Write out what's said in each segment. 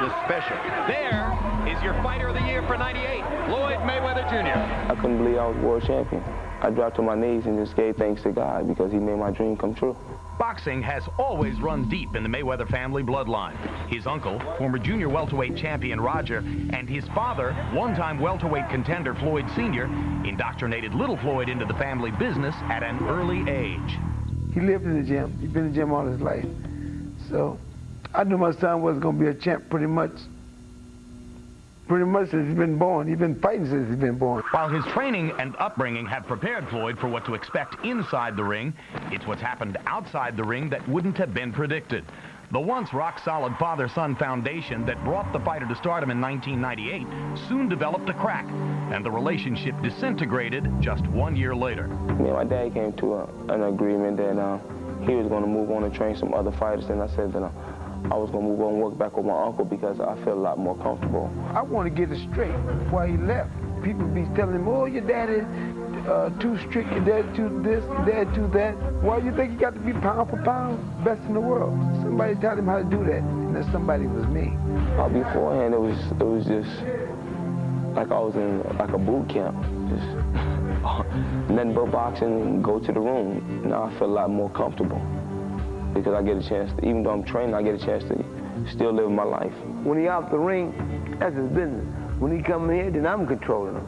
the special. There is your fighter of the year for '98, Floyd Mayweather Jr. I couldn't believe I was world champion. I dropped to my knees and just gave thanks to God because he made my dream come true. Boxing has always run deep in the Mayweather family bloodline. His uncle, former junior welterweight champion Roger, and his father, one-time welterweight contender Floyd Sr., indoctrinated little Floyd into the family business at an early age. He lived in the gym. He's been in the gym all his life. So I knew my son was going to be a champ pretty much since he's been born. He's been fighting since he's been born. While his training and upbringing have prepared Floyd for what to expect inside the ring, it's what's happened outside the ring that wouldn't have been predicted. The once rock-solid father-son foundation that brought the fighter to stardom in 1998 soon developed a crack, and the relationship disintegrated just 1 year later. Me and my dad came to an agreement that he was going to move on and train some other fighters, and I said that I was going to move on and work back with my uncle because I felt a lot more comfortable. I want to get it straight before he left. People be telling him, oh, your dad is too strict, your dad too this, your dad too that. Why do you think he got to be pound for pound best in the world? Somebody taught him how to do that, and that somebody was me. Beforehand, it was just like I was in like a boot camp. Just nothing but boxing, go to the room. Now I feel a lot more comfortable because I get a chance to, even though I'm training, I get a chance to still live my life. When he out the ring, that's his business. When he come in here, then I'm controlling him.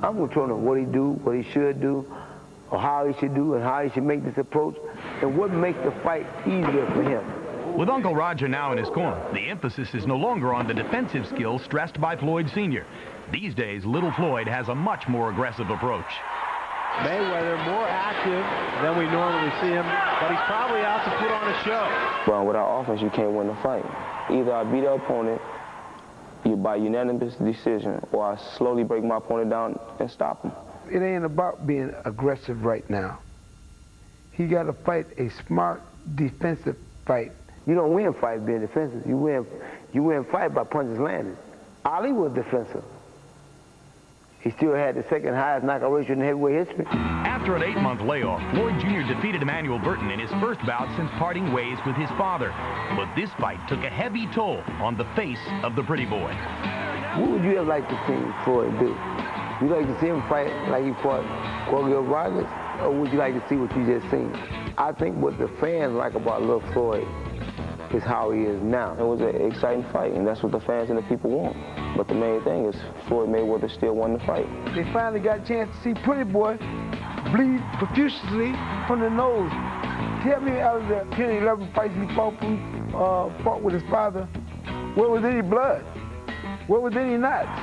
I'm controlling what he do, what he should do, or how he should do, and how he should make this approach, and what makes the fight easier for him. With Uncle Roger now in his corner, the emphasis is no longer on the defensive skills stressed by Floyd Sr. These days, little Floyd has a much more aggressive approach. Mayweather more active than we normally see him, but he's probably out to put on a show. But without offense, you can't win the fight. Either I beat the opponent by unanimous decision, or I slowly break my opponent down and stop him. It ain't about being aggressive right now. He got to fight a smart defensive fight. You don't win fights being defensive. You win fight by punches landed. Ali was defensive. He still had the second highest knockout ratio in heavyweight history. After an 8-month layoff, Floyd Jr. defeated Emmanuel Burton in his first bout since parting ways with his father. But this fight took a heavy toll on the face of the pretty boy. What would you have liked to see Floyd do? Would you like to see him fight like he fought Corrales? Or would you like to see what you just seen? I think what the fans like about little Floyd is how he is now. It was an exciting fight, and that's what the fans and the people want. But the main thing is Floyd Mayweather still won the fight. They finally got a chance to see Pretty Boy bleed profusely from the nose. Tell me, out of the 10 or 11 fights he fought with his father, where was any blood? Where was any knots?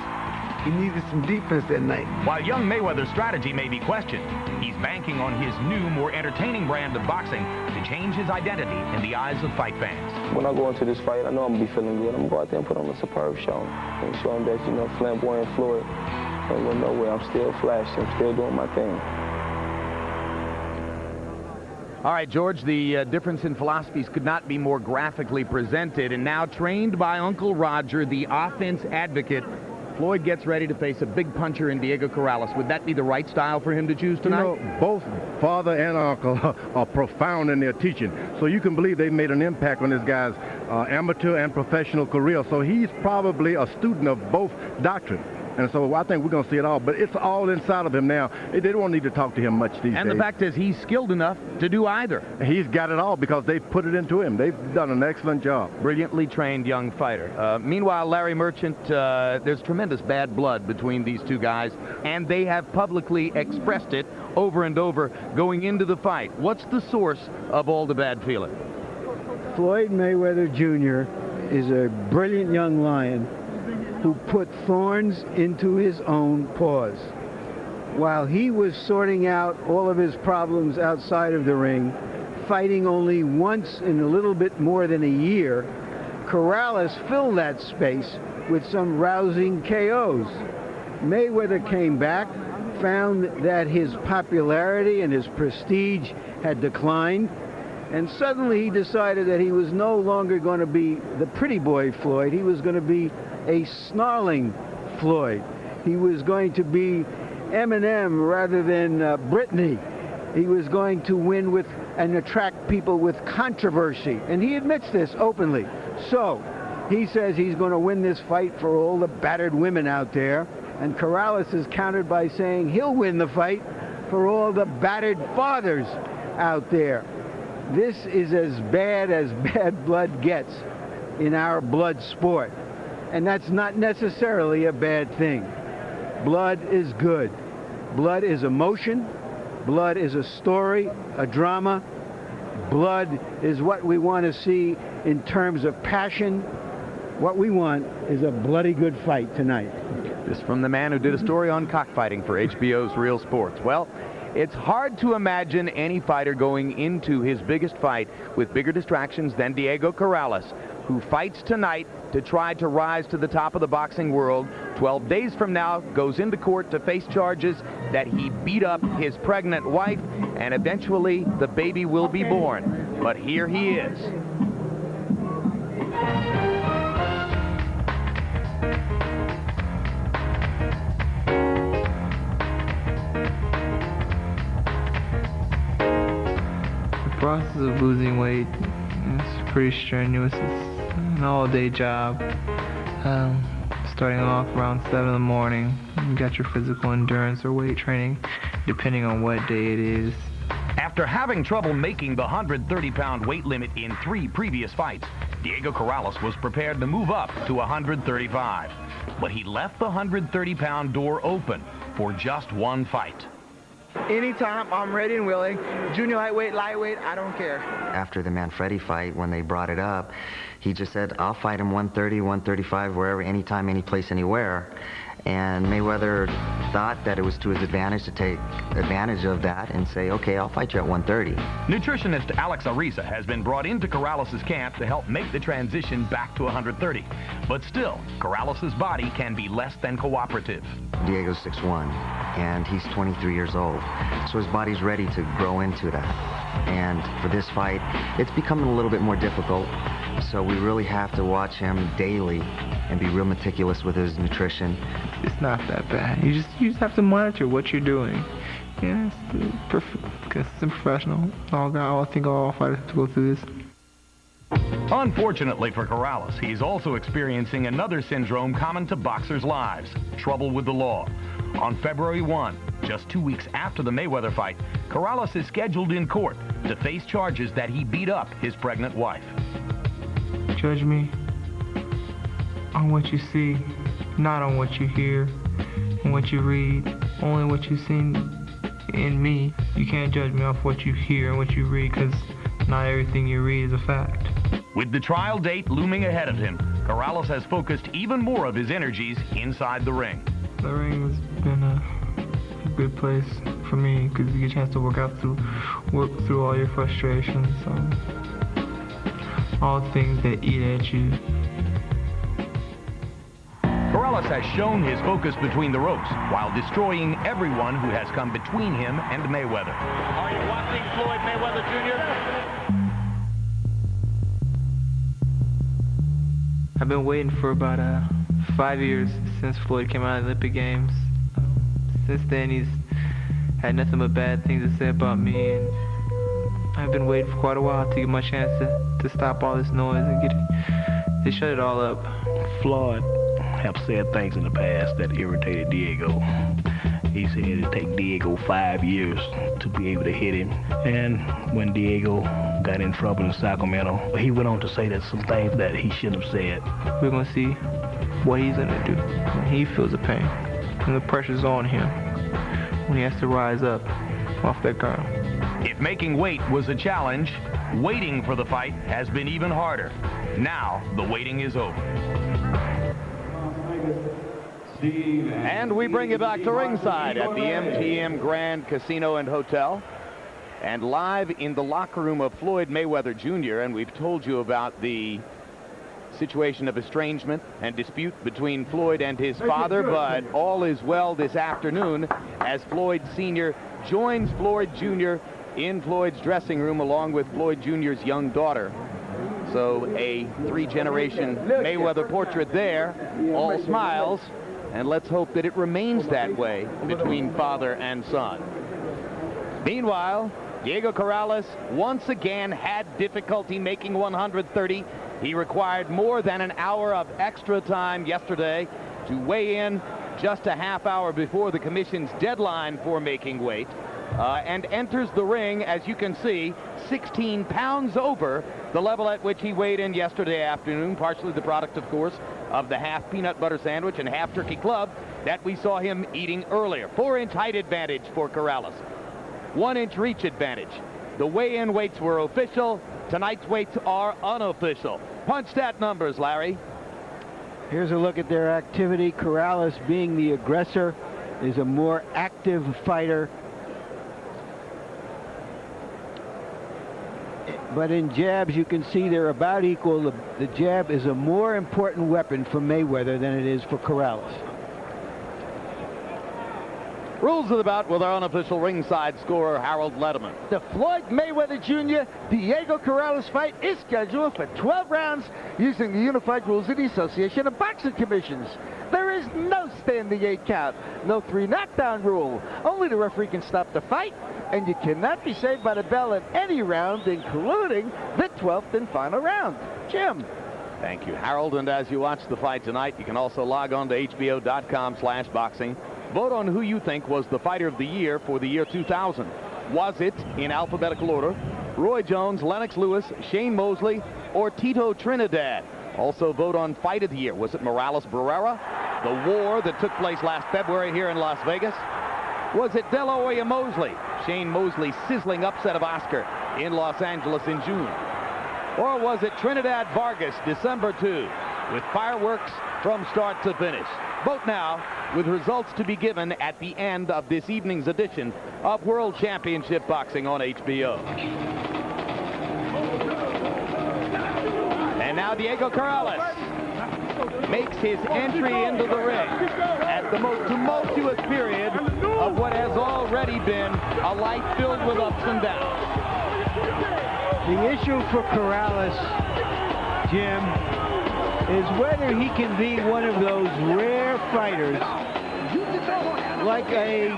He needed some defense that night. While young Mayweather's strategy may be questioned, he's banking on his new, more entertaining brand of boxing to change his identity in the eyes of fight fans. When I go into this fight, I know I'm going to be feeling good. I'm going to go out there and put on a superb show and show him that, you know, flamboyant Floyd ain't going nowhere. I'm still flashing. I'm still doing my thing. All right, George, the difference in philosophies could not be more graphically presented. And now, trained by Uncle Roger, the offense advocate, Floyd gets ready to face a big puncher in Diego Corrales. Would that be the right style for him to choose tonight? You know, both father and uncle are profound in their teaching. So you can believe they made an impact on this guy's amateur and professional career. So he's probably a student of both doctrines. And so I think we're going to see it all. But it's all inside of him now. They don't need to talk to him much these days. And the fact is he's skilled enough to do either. He's got it all because they've put it into him. They've done an excellent job. Brilliantly trained young fighter. Meanwhile, Larry Merchant, there's tremendous bad blood between these two guys, and they have publicly expressed it over and over going into the fight. What's the source of all the bad feeling? Floyd Mayweather Jr. is a brilliant young lion who put thorns into his own paws. While he was sorting out all of his problems outside of the ring, fighting only once in a little bit more than a year, Corrales filled that space with some rousing KOs. Mayweather came back, found that his popularity and his prestige had declined, and suddenly he decided that he was no longer going to be the pretty boy Floyd. He was going to be a snarling Floyd. He was going to be Eminem rather than Britney. He was going to win with and attract people with controversy. And he admits this openly. So He says he's going to win this fight for all the battered women out there. And Corrales is countered by saying he'll win the fight for all the battered fathers out there. This is as bad blood gets in our blood sport. And that's not necessarily a bad thing. Blood is good. Blood is emotion. Blood is a story, a drama. Blood is what we want to see in terms of passion. What we want is a bloody good fight tonight. This from the man who did a story on cockfighting for HBO's Real Sports. Well, it's hard to imagine any fighter going into his biggest fight with bigger distractions than Diego Corrales, who fights tonight to try to rise to the top of the boxing world. 12 days from now, goes into court to face charges that he beat up his pregnant wife, and eventually the baby will be born. But here he is. The process of losing weight is pretty strenuous. It's an all-day job. Starting off around 7 in the morning, you got your physical endurance or weight training, depending on what day it is. After having trouble making the 130-pound weight limit in 3 previous fights, Diego Corrales was prepared to move up to 135. But he left the 130-pound door open for just one fight. Anytime, I'm ready and willing. Junior lightweight, I don't care. After the Manfredi fight, when they brought it up, he just said, I'll fight him 130, 135, wherever, anytime, any place, anywhere. And Mayweather thought that it was to his advantage to take advantage of that and say, okay, I'll fight you at 130. Nutritionist Alex Ariza has been brought into Corrales' camp to help make the transition back to 130. But still, Corrales' body can be less than cooperative. Diego's 6'1", and he's 23 years old. So his body's ready to grow into that. And for this fight, it's becoming a little bit more difficult. So we really have to watch him daily and be real meticulous with his nutrition. It's not that bad. You just have to monitor what you're doing. Yeah, it's professional. I think all fighters have to go through this. Unfortunately for Corrales, he's also experiencing another syndrome common to boxers' lives: trouble with the law. On February 1, just 2 weeks after the Mayweather fight, Corrales is scheduled in court to face charges that he beat up his pregnant wife. Judge me on what you see, not on what you hear and what you read, only what you've seen in me. You can't judge me off what you hear and what you read, because not everything you read is a fact. With the trial date looming ahead of him, Corrales has focused even more of his energies inside the ring. The ring has been a good place for me, because you get a chance to work through all your frustrations, all the things that eat at you. Corrales has shown his focus between the ropes while destroying everyone who has come between him and Mayweather. Are you watching Floyd Mayweather Jr.? I've been waiting for about 5 years since Floyd came out of the Olympic Games. Since then, he's had nothing but bad things to say about me, and I've been waiting for quite a while to get my chance to stop all this noise and to shut it all up. Floyd have said things in the past that irritated Diego. He said it'd take Diego 5 years to be able to hit him. And when Diego got in trouble in Sacramento, he went on to say that some things that he shouldn't have said. We're gonna see what he's gonna do when he feels the pain and the pressure's on him, when he has to rise up off that ground. If making weight was a challenge, waiting for the fight has been even harder. Now, the waiting is over. And we bring you back to ringside at the MGM Grand Casino and Hotel. And live in the locker room of Floyd Mayweather Jr., and we've told you about the situation of estrangement and dispute between Floyd and his father, but all is well this afternoon as Floyd Sr. joins Floyd Jr. in Floyd's dressing room along with Floyd Jr.'s young daughter. So a 3-generation Mayweather portrait there, all smiles, and let's hope that it remains that way between father and son. Meanwhile, Diego Corrales once again had difficulty making 130. He required more than an hour of extra time yesterday to weigh in just a half hour before the commission's deadline for making weight, and enters the ring, as you can see, 16 pounds over the level at which he weighed in yesterday afternoon, partially the product, of course, of the half peanut butter sandwich and half turkey club that we saw him eating earlier. 4-inch height advantage for Corrales. 1-inch reach advantage. The weigh-in weights were official. Tonight's weights are unofficial. Punch stat numbers, Larry. Here's a look at their activity. Corrales, being the aggressor, is a more active fighter. But in jabs, you can see they're about equal. The jab is a more important weapon for Mayweather than it is for Corrales. Rules of the bout with our unofficial ringside scorer, Harold Letterman. The Floyd Mayweather Jr. Diego Corrales fight is scheduled for 12 rounds using the unified rules of the Association of Boxing Commissions. There is no standing 8 count, no 3 knockdown rule. Only the referee can stop the fight, and you cannot be saved by the bell in any round, including the 12th and final round. Jim. Thank you, Harold. And as you watch the fight tonight, you can also log on to hbo.com/boxing. Vote on who you think was the fighter of the year for the year 2000. Was it, in alphabetical order, Roy Jones, Lennox Lewis, Shane Mosley, or Tito Trinidad? Also vote on fight of the year. Was it Morales Barrera, the war that took place last February here in Las Vegas? Was it De La Hoya Mosley, Shane Mosley's sizzling upset of Oscar in Los Angeles in June? Or was it Trinidad Vargas, December 2, with fireworks from start to finish? Vote now, with results to be given at the end of this evening's edition of World Championship Boxing on HBO. And now Diego Corrales makes his entry into the ring at the most tumultuous period of what has already been a life filled with ups and downs. The issue for Corrales, Jim, is whether he can be one of those rare fighters like a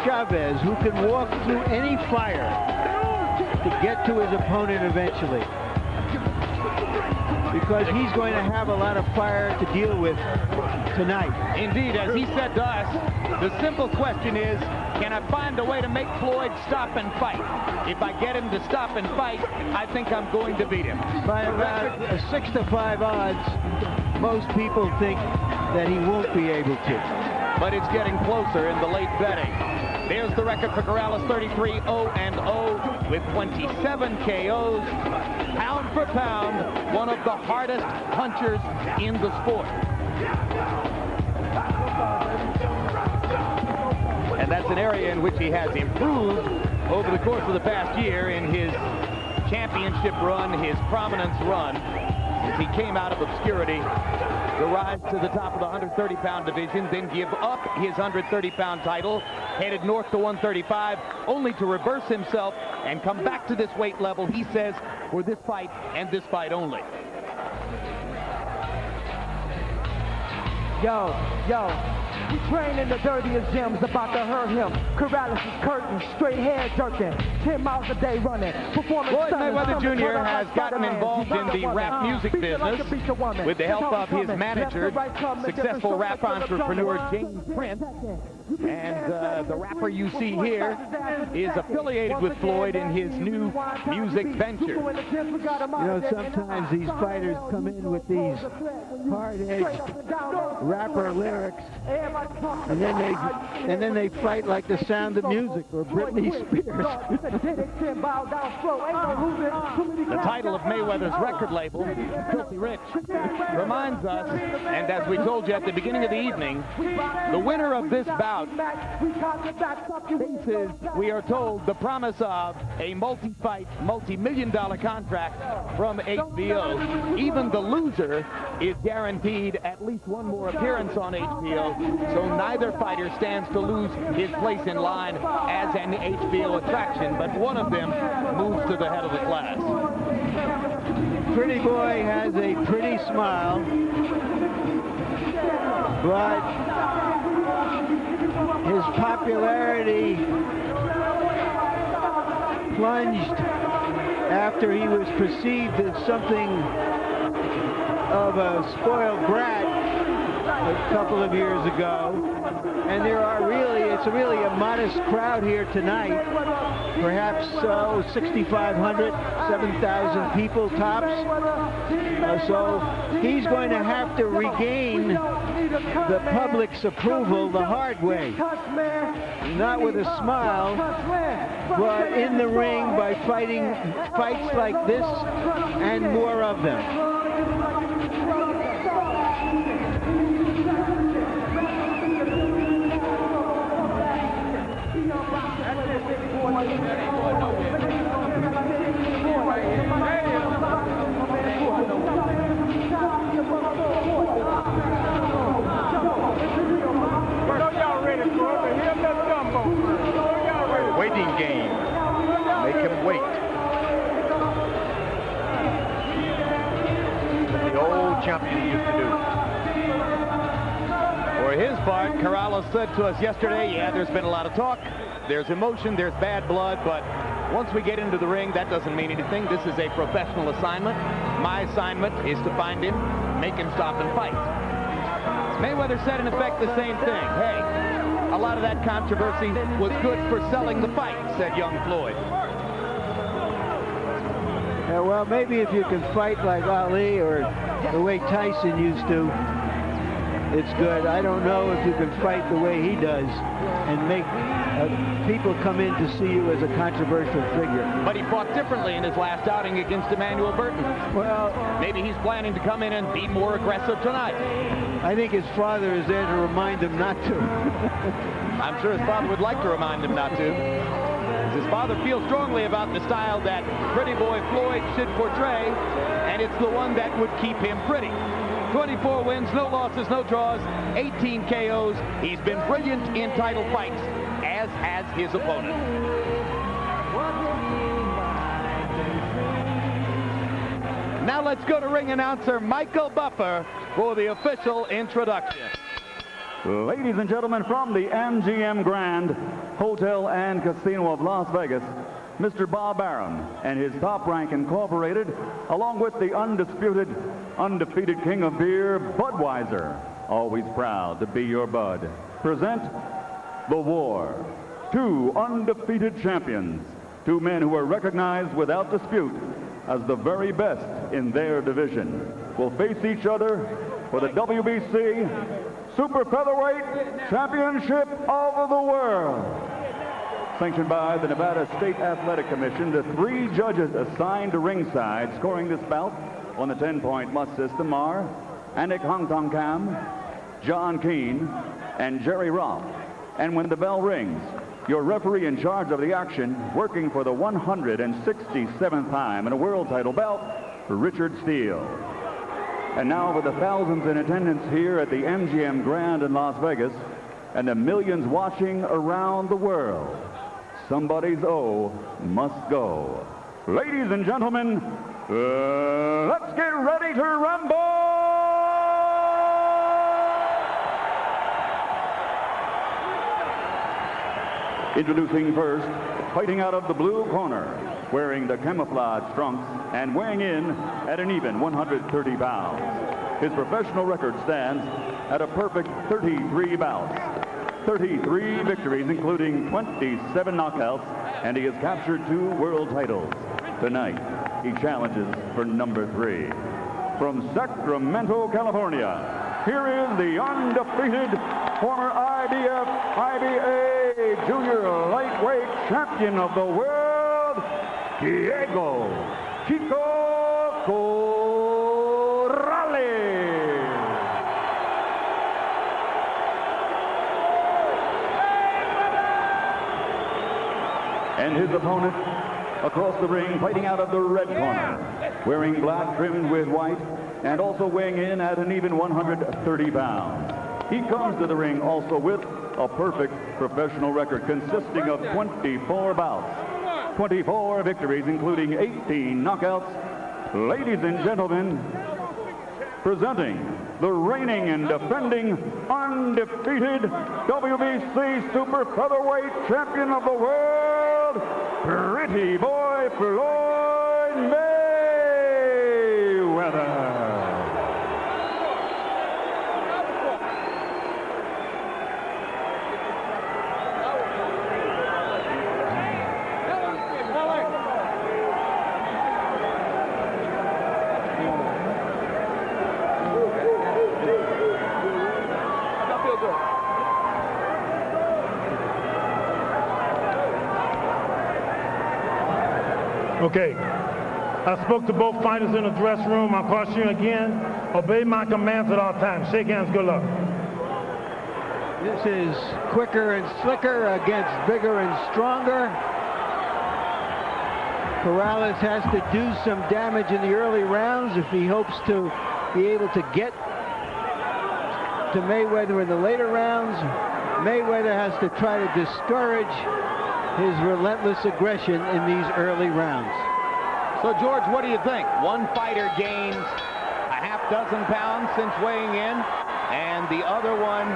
Chavez who can walk through any fire to get to his opponent eventually. Because he's going to have a lot of fire to deal with tonight. Indeed, as he said to us, the simple question is, can I find a way to make Floyd stop and fight? If I get him to stop and fight, I think I'm going to beat him. By about a 6-to-5 odds, most people think that he won't be able to. But it's getting closer in the late betting. There's the record for Corrales, 33-0-0 with 27 KOs. Pound for pound, one of the hardest punchers in the sport. And that's an area in which he has improved over the course of the past year in his championship run, his prominence run, as he came out of obscurity to rise to the top of the 130-pound division, then give up his 130-pound title, headed north to 135, only to reverse himself and come back to this weight level, he says, for this fight and this fight only. Yo. We train in the dirtiest gyms, about to hurt him. Corrales is curtain, straight hair jerking, 10 miles a day running. Floyd Mayweather Jr. has gotten involved in the rap music business with the help of his manager, successful rap entrepreneur James Prince. And the rapper you see here is affiliated with Floyd in his new music venture. You know, sometimes these fighters come in with these hard-edged rapper lyrics, and then they fight like The Sound of Music or Britney Spears. The title of Mayweather's record label, Filthy Rich, reminds us, and as we told you at the beginning of the evening, the winner of this bout faces, we are told, the promise of a multi-fight, multi-million-dollar contract from HBO. Even the loser is guaranteed at least one more appearance on HBO, so neither fighter stands to lose his place in line as an HBO attraction, but one of them moves to the head of the class. Pretty boy has a pretty smile, but his popularity plunged after he was perceived as something of a spoiled brat a couple of years ago, and it's really a modest crowd here tonight. Perhaps 6,500, 7,000 people tops. So he's going to have to regain the public's approval the hard way. Not with a smile, but in the ring by fighting fights like this and more of them. Waiting game. Make him wait. The old champion used to do. For his part, Corrales said to us yesterday, yeah, there's been a lot of talk. There's emotion, there's bad blood, but once we get into the ring, that doesn't mean anything. This is a professional assignment. My assignment is to find him, make him stop and fight. Mayweather said in effect the same thing. Hey, a lot of that controversy was good for selling the fight, said young Floyd. Yeah, well, maybe if you can fight like Ali or the way Tyson used to, it's good. I don't know if you can fight the way he does and make people come in to see you as a controversial figure. But he fought differently in his last outing against Emmanuel Burton. Well, maybe he's planning to come in and be more aggressive tonight. I think his father is there to remind him not to. I'm sure his father would like to remind him not to. His father feels strongly about the style that Pretty Boy Floyd should portray, and it's the one that would keep him pretty. 24 wins, no losses, no draws, 18 KOs. He's been brilliant in title fights, as has his opponent. Now let's go to ring announcer Michael Buffer for the official introduction. Ladies and gentlemen, from the MGM Grand Hotel and Casino of Las Vegas, Mr. Bob Arum and his Top Rank Incorporated, along with the undefeated king of beer, Budweiser, always proud to be your bud, present The War. Two undefeated champions, two men who are recognized without dispute as the very best in their division, will face each other for the WBC Super Featherweight Championship of the World. Sanctioned by the Nevada State Athletic Commission, the three judges assigned to ringside scoring this bout on the 10-point must system are Anik Hongtongkam, John Keane, and Jerry Roth. And when the bell rings, your referee in charge of the action, working for the 167th time in a world title belt, Richard Steele. And now for the thousands in attendance here at the MGM Grand in Las Vegas and the millions watching around the world, somebody's O must go. Ladies and gentlemen, let's get ready to rumble! Introducing first, fighting out of the blue corner, wearing the camouflage trunks and weighing in at an even 130 pounds. His professional record stands at a perfect 33 bouts, 33 victories, including 27 knockouts, and he has captured 2 world titles. Tonight, he challenges for number 3. From Sacramento, California, here is the undefeated former IBA junior lightweight champion of the world, Diego Chico Corrales. And his opponent across the ring, fighting out of the red corner, wearing black trimmed with white, and also weighing in at an even 130 pounds. He comes to the ring also with a perfect professional record consisting of 24 bouts, 24 victories, including 18 knockouts. Ladies and gentlemen, presenting the reigning and defending undefeated WBC Super Featherweight Champion of the World, Pretty Boy Floyd Mayweather. Okay. I spoke to both fighters in the dressing room. I caution you again. Obey my commands at all times. Shake hands. Good luck. This is quicker and slicker against bigger and stronger. Corrales has to do some damage in the early rounds if he hopes to be able to get to Mayweather in the later rounds. Mayweather has to try to discourage his relentless aggression in these early rounds. So, George, what do you think? One fighter gains a half dozen pounds since weighing in, and the other one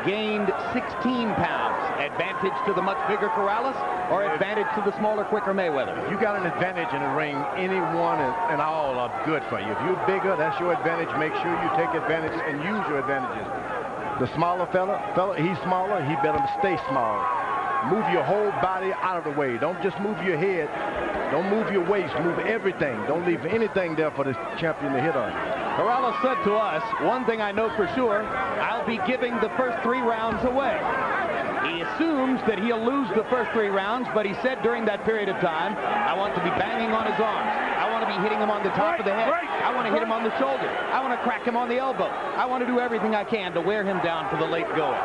gained 16 pounds. Advantage to the much bigger Corrales, or advantage to the smaller, quicker Mayweather? You got an advantage in the ring. Anyone and all are good for you. If you're bigger, that's your advantage. Make sure you take advantage and use your advantages. The smaller fella, he's smaller. He better stay small. Move your whole body out of the way. Don't just move your head. Don't move your waist. Move everything. Don't leave anything there for the champion to hit on. Corrales said to us, one thing I know for sure, I'll be giving the first 3 rounds away. He assumes that he'll lose the first 3 rounds, but he said during that period of time, I want to be banging on his arms. I want to be hitting him on the top of the head. I want to hit him on the shoulder. I want to crack him on the elbow. I want to do everything I can to wear him down for the late going.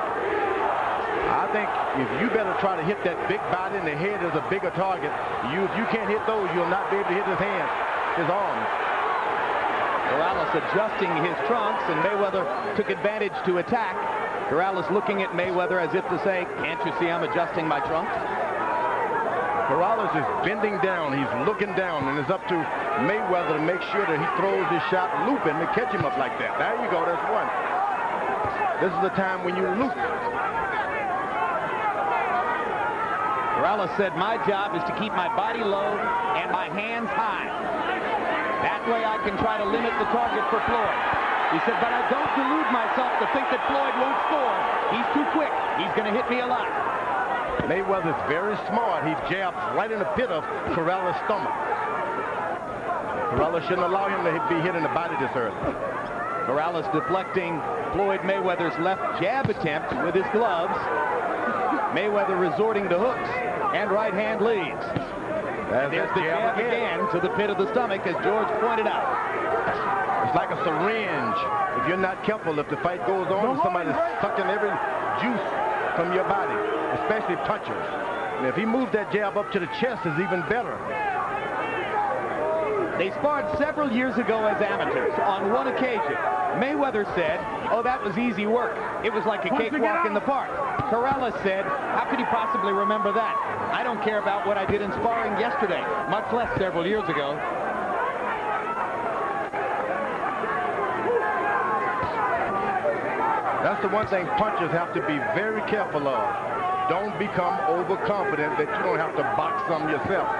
I think if you better try to hit that big body in the head as a bigger target, if you can't hit those, you'll not be able to hit his hands, his arms. Corrales adjusting his trunks, and Mayweather took advantage to attack. Corrales looking at Mayweather as if to say, can't you see I'm adjusting my trunks? Corrales is bending down. He's looking down, and it's up to Mayweather to make sure that he throws his shot looping to catch him up like that. There you go. That's one. This is the time when you loop. Corrales said, my job is to keep my body low and my hands high. That way I can try to limit the target for Floyd. He said, but I don't delude myself to think that Floyd won't score. He's too quick. He's going to hit me a lot. Mayweather's very smart. He jabs right in the pit of Corrales' stomach. Corrales shouldn't allow him to be hit in the body this early. Corrales deflecting Floyd Mayweather's left jab attempt with his gloves. Mayweather resorting to hooks, and right hand leads. And there's the jab again to the pit of the stomach, as George pointed out. It's like a syringe. If you're not careful, if the fight goes on, somebody's sucking every juice from your body, especially punchers. And if he moves that jab up to the chest, it's even better. They sparred several years ago as amateurs. On one occasion, Mayweather said, oh, that was easy work. It was like a cakewalk in the park. Corrales said, how could he possibly remember that? I don't care about what I did in sparring yesterday, much less several years ago. That's the one thing punchers have to be very careful of. Don't become overconfident that you don't have to box some yourself.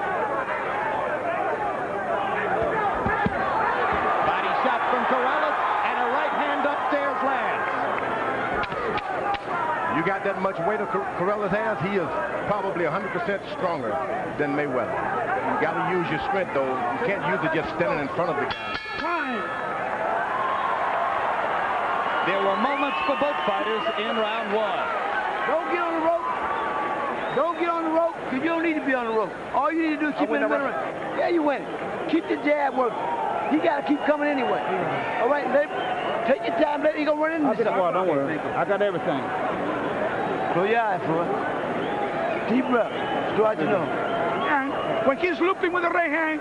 Body shot from Corrales, and a right hand upstairs lands. You got that much weight of Corrales has, he is probably 100% stronger than Mayweather. You got to use your strength, though. You can't use it just standing in front of the guy. There were moments for both fighters in round 1. Don't get on the rope. Don't get on the rope, because you don't need to be on the rope. All you need to do is keep it in the middle. Yeah, you win it. Keep the jab working. You got to keep coming anyway. All right, take your time. Let you go run into something. Don't worry. I got everything. Close your eyes, Floyd. Deep breath. Stretch your nose. When he's looping with the right hand,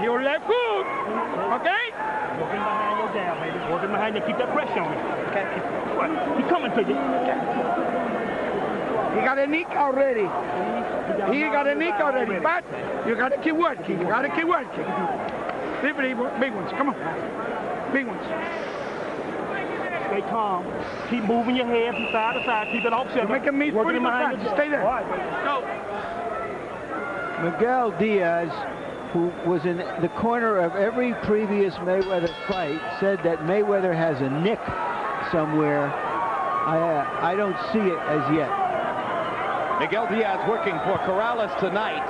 your left hook, okay? Working behind your jab, baby. Working behind you. Keep that pressure on him. Okay. He's coming to you. He got a nick already. He got a nick already. But you got to keep working. You got to keep working. Big ones. Come on. Big ones. Stay calm. Keep moving your head from side to side. Keep it offset. Make him meet working behind you. Stay there. All right. Go. Miguel Diaz, who was in the corner of every previous Mayweather fight, said that Mayweather has a nick somewhere. I don't see it as yet. Miguel Diaz working for Corrales tonight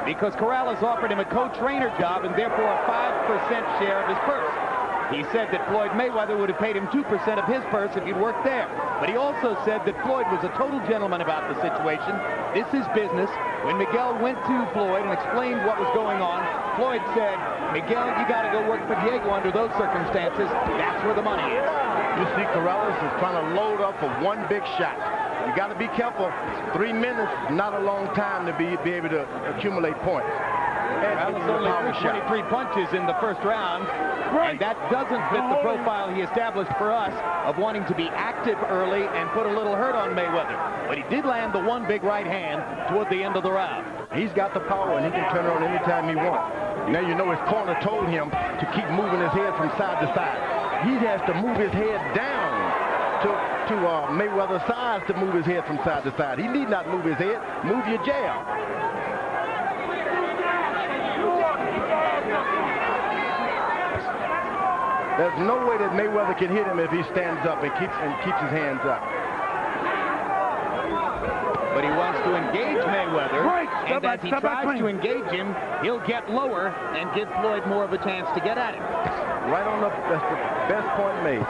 because Corrales offered him a co-trainer job and therefore a 5% share of his purse. He said that Floyd Mayweather would have paid him 2% of his purse if he'd worked there. But he also said that Floyd was a total gentleman about the situation. This is business. When Miguel went to Floyd and explained what was going on, Floyd said, Miguel, you got to go work for Diego under those circumstances. That's where the money is. You see Corrales is trying to load up for one big shot. You got to be careful. 3 minutes, not a long time to be able to accumulate points. Corrales only threw 23 punches in the first round, and that doesn't fit the profile he established for us of wanting to be active early and put a little hurt on Mayweather. But he did land the one big right hand toward the end of the round. He's got the power, and he can turn around anytime he wants. Now you know his corner told him to keep moving his head from side to side. He has to move his head down to Mayweather's size to move his head from side to side. He need not move his head. Move your jab. There's no way that Mayweather can hit him if he stands up and keeps his hands up. But he wants to engage Mayweather, and as he tries to engage him, he'll get lower and give Floyd more of a chance to get at him. Right on that's the best point made.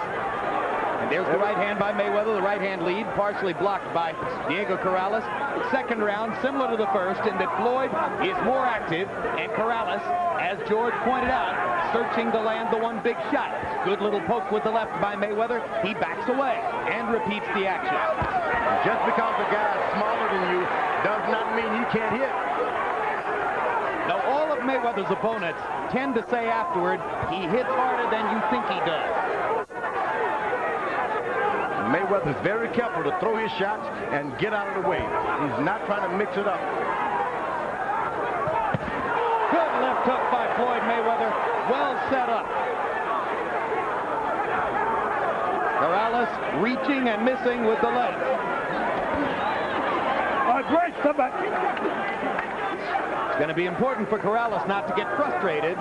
And there's the right hand by Mayweather, the right hand lead, partially blocked by Diego Corrales. Second round, similar to the first, in that Floyd is more active, and Corrales, as George pointed out, searching to land the one big shot. Good little poke with the left by Mayweather. He backs away and repeats the action. Just because the guy is smaller than you does not mean he can't hit. Now, all of Mayweather's opponents tend to say afterward, he hits harder than you think he does. Mayweather's very careful to throw his shots and get out of the way. He's not trying to mix it up. Good left hook by Floyd Mayweather. Well set up. Corrales reaching and missing with the left. Great, step back. It's going to be important for Corrales not to get frustrated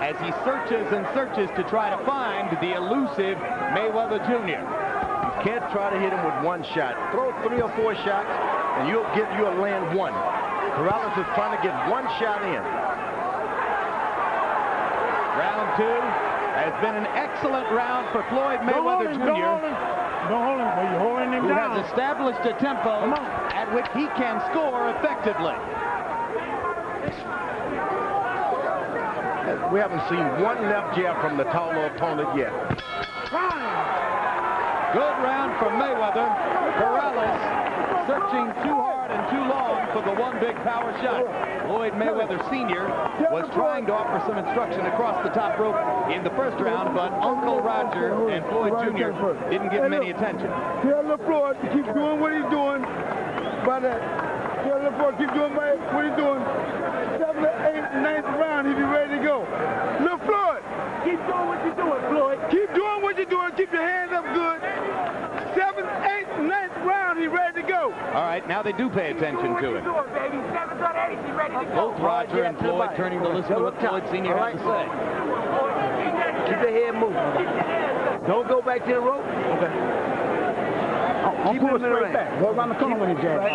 as he searches and searches to try to find the elusive Mayweather Jr. You can't try to hit him with one shot. Throw 3 or 4 shots, and you'll land one. Corrales is trying to get one shot in. Round 2 has been an excellent round for Floyd Mayweather Jr. Don't hold him, but you're holding him down. Who has established a tempo at which he can score effectively. We haven't seen one left jab from the taller opponent yet. Good round for Mayweather. Corrales searching too hard and too long for the one big power shot. Floyd Mayweather Sr. was trying to offer some instruction across the top rope in the first round, but Uncle Roger and Floyd Jr. didn't give him any attention. Tell Floyd to keep doing what he's doing. Tell Floyd keep doing what he's doing. 7th, 8th, 9th round, he'll be ready to go. Look, Floyd. Keep doing what you're doing, Floyd. Keep doing what you're doing. Keep your hands up good. 7th, 8th, 9th round, he's ready to go. All right, now they do pay attention to it. Both Roger and Floyd turning to listen to what Floyd Sr. had to say. Keep the head moving. Don't go back to the rope. Okay. I'll pull it straight back. Go around the corner when he jabs.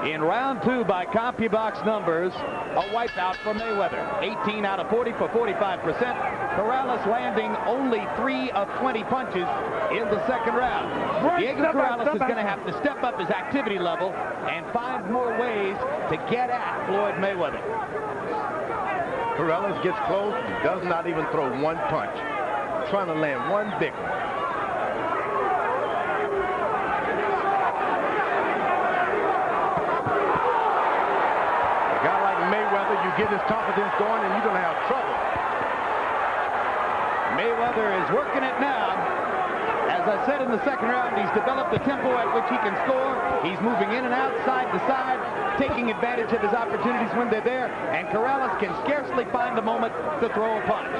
In round 2, by CompuBox numbers, a wipeout for Mayweather. 18 out of 40 for 45%. Corrales landing only 3 of 20 punches in the second round. Diego Corrales is going to have to step up his activity level and find more ways to get at Floyd Mayweather. Corrales gets close, does not even throw one punch. Trying to land one big one. A guy like Mayweather, you get his confidence going and you're going to have trouble. Mayweather is working it now. As I said in the second round, he's developed a tempo at which he can score. He's moving in and out, side to side, taking advantage of his opportunities when they're there, and Corrales can scarcely find a moment to throw a punch.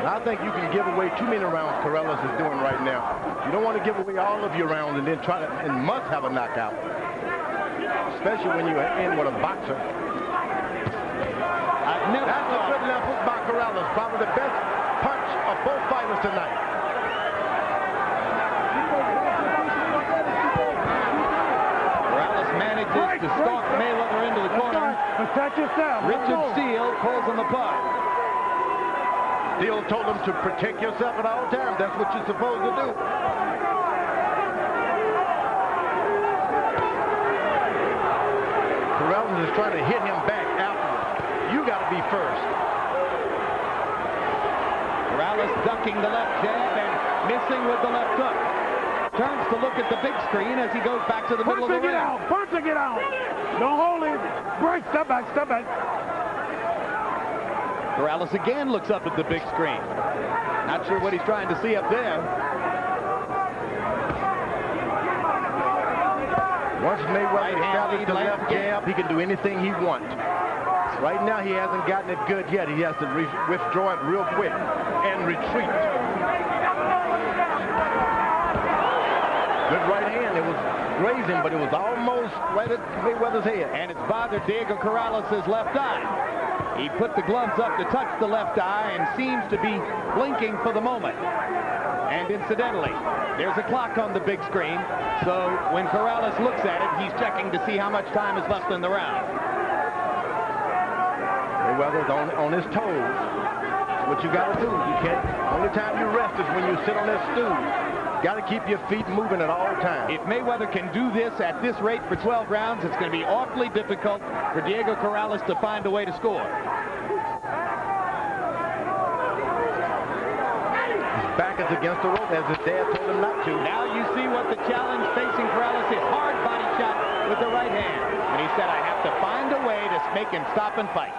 I think you can give away too many rounds Corrales is doing right now. You don't want to give away all of your rounds and then must have a knockout, especially when you're in with a boxer. That's a good left hook by Corrales, probably the best punch of both fighters tonight. Corrales manages to stalk Mayweather into the corner. Protect yourself. Richard Steele calls on the puck. Steele told him to protect yourself at all times. That's what you're supposed to do. Corrales is trying to hit him back afterwards. You got to be first. Corrales ducking the left jab and missing with the left hook. Turns to look at the big screen as he goes back to the middle of the ring. Punch to get out. Don't hold him. Break. Step back. Step back. Corrales again looks up at the big screen. Not sure what he's trying to see up there. Once Mayweather establishes the left jab, he can do anything he wants. Right now, he hasn't gotten it good yet. He has to withdraw it real quick and retreat. Good right hand. It was grazing, but it was almost right at Mayweather's head. And it's bothered Diego Corrales' left eye. He put the gloves up to touch the left eye and seems to be blinking for the moment. And incidentally, there's a clock on the big screen, so when Corrales looks at it, he's checking to see how much time is left in the round. Mayweather's on his toes. That's what you got to do. You can't. Only time you rest is when you sit on that stool. Got to keep your feet moving at all times. If Mayweather can do this at this rate for 12 rounds, it's going to be awfully difficult for Diego Corrales to find a way to score. His back is against the rope as his dad told him not to. Now you see what the challenge facing Corrales is. Hard body shot with the right hand. And he said, I have to find a way to make him stop and fight.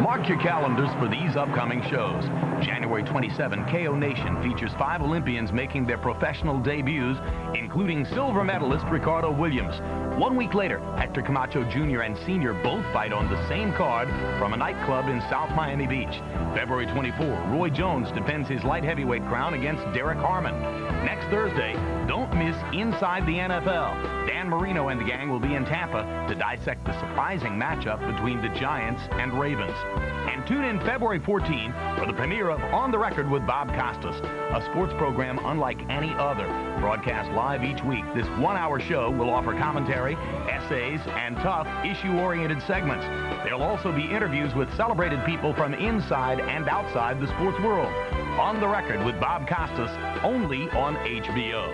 Mark your calendars for these upcoming shows. January 27, KO Nation features 5 Olympians making their professional debuts, including silver medalist Ricardo Williams. 1 week later, Hector Camacho Jr. and Sr. both fight on the same card from a nightclub in South Miami Beach. February 24, Roy Jones defends his light heavyweight crown against Derek Harmon. Next Thursday, don't miss Inside the NFL. Dan Marino and the gang will be in Tampa to dissect the surprising matchup between the Giants and Ravens. And tune in February 14 for the premiere of On the Record with Bob Costas, a sports program unlike any other. Broadcast live each week, this 1-hour show will offer commentary, essays, and tough, issue-oriented segments. There'll also be interviews with celebrated people from inside and outside the sports world. On the Record with Bob Costas, only on HBO.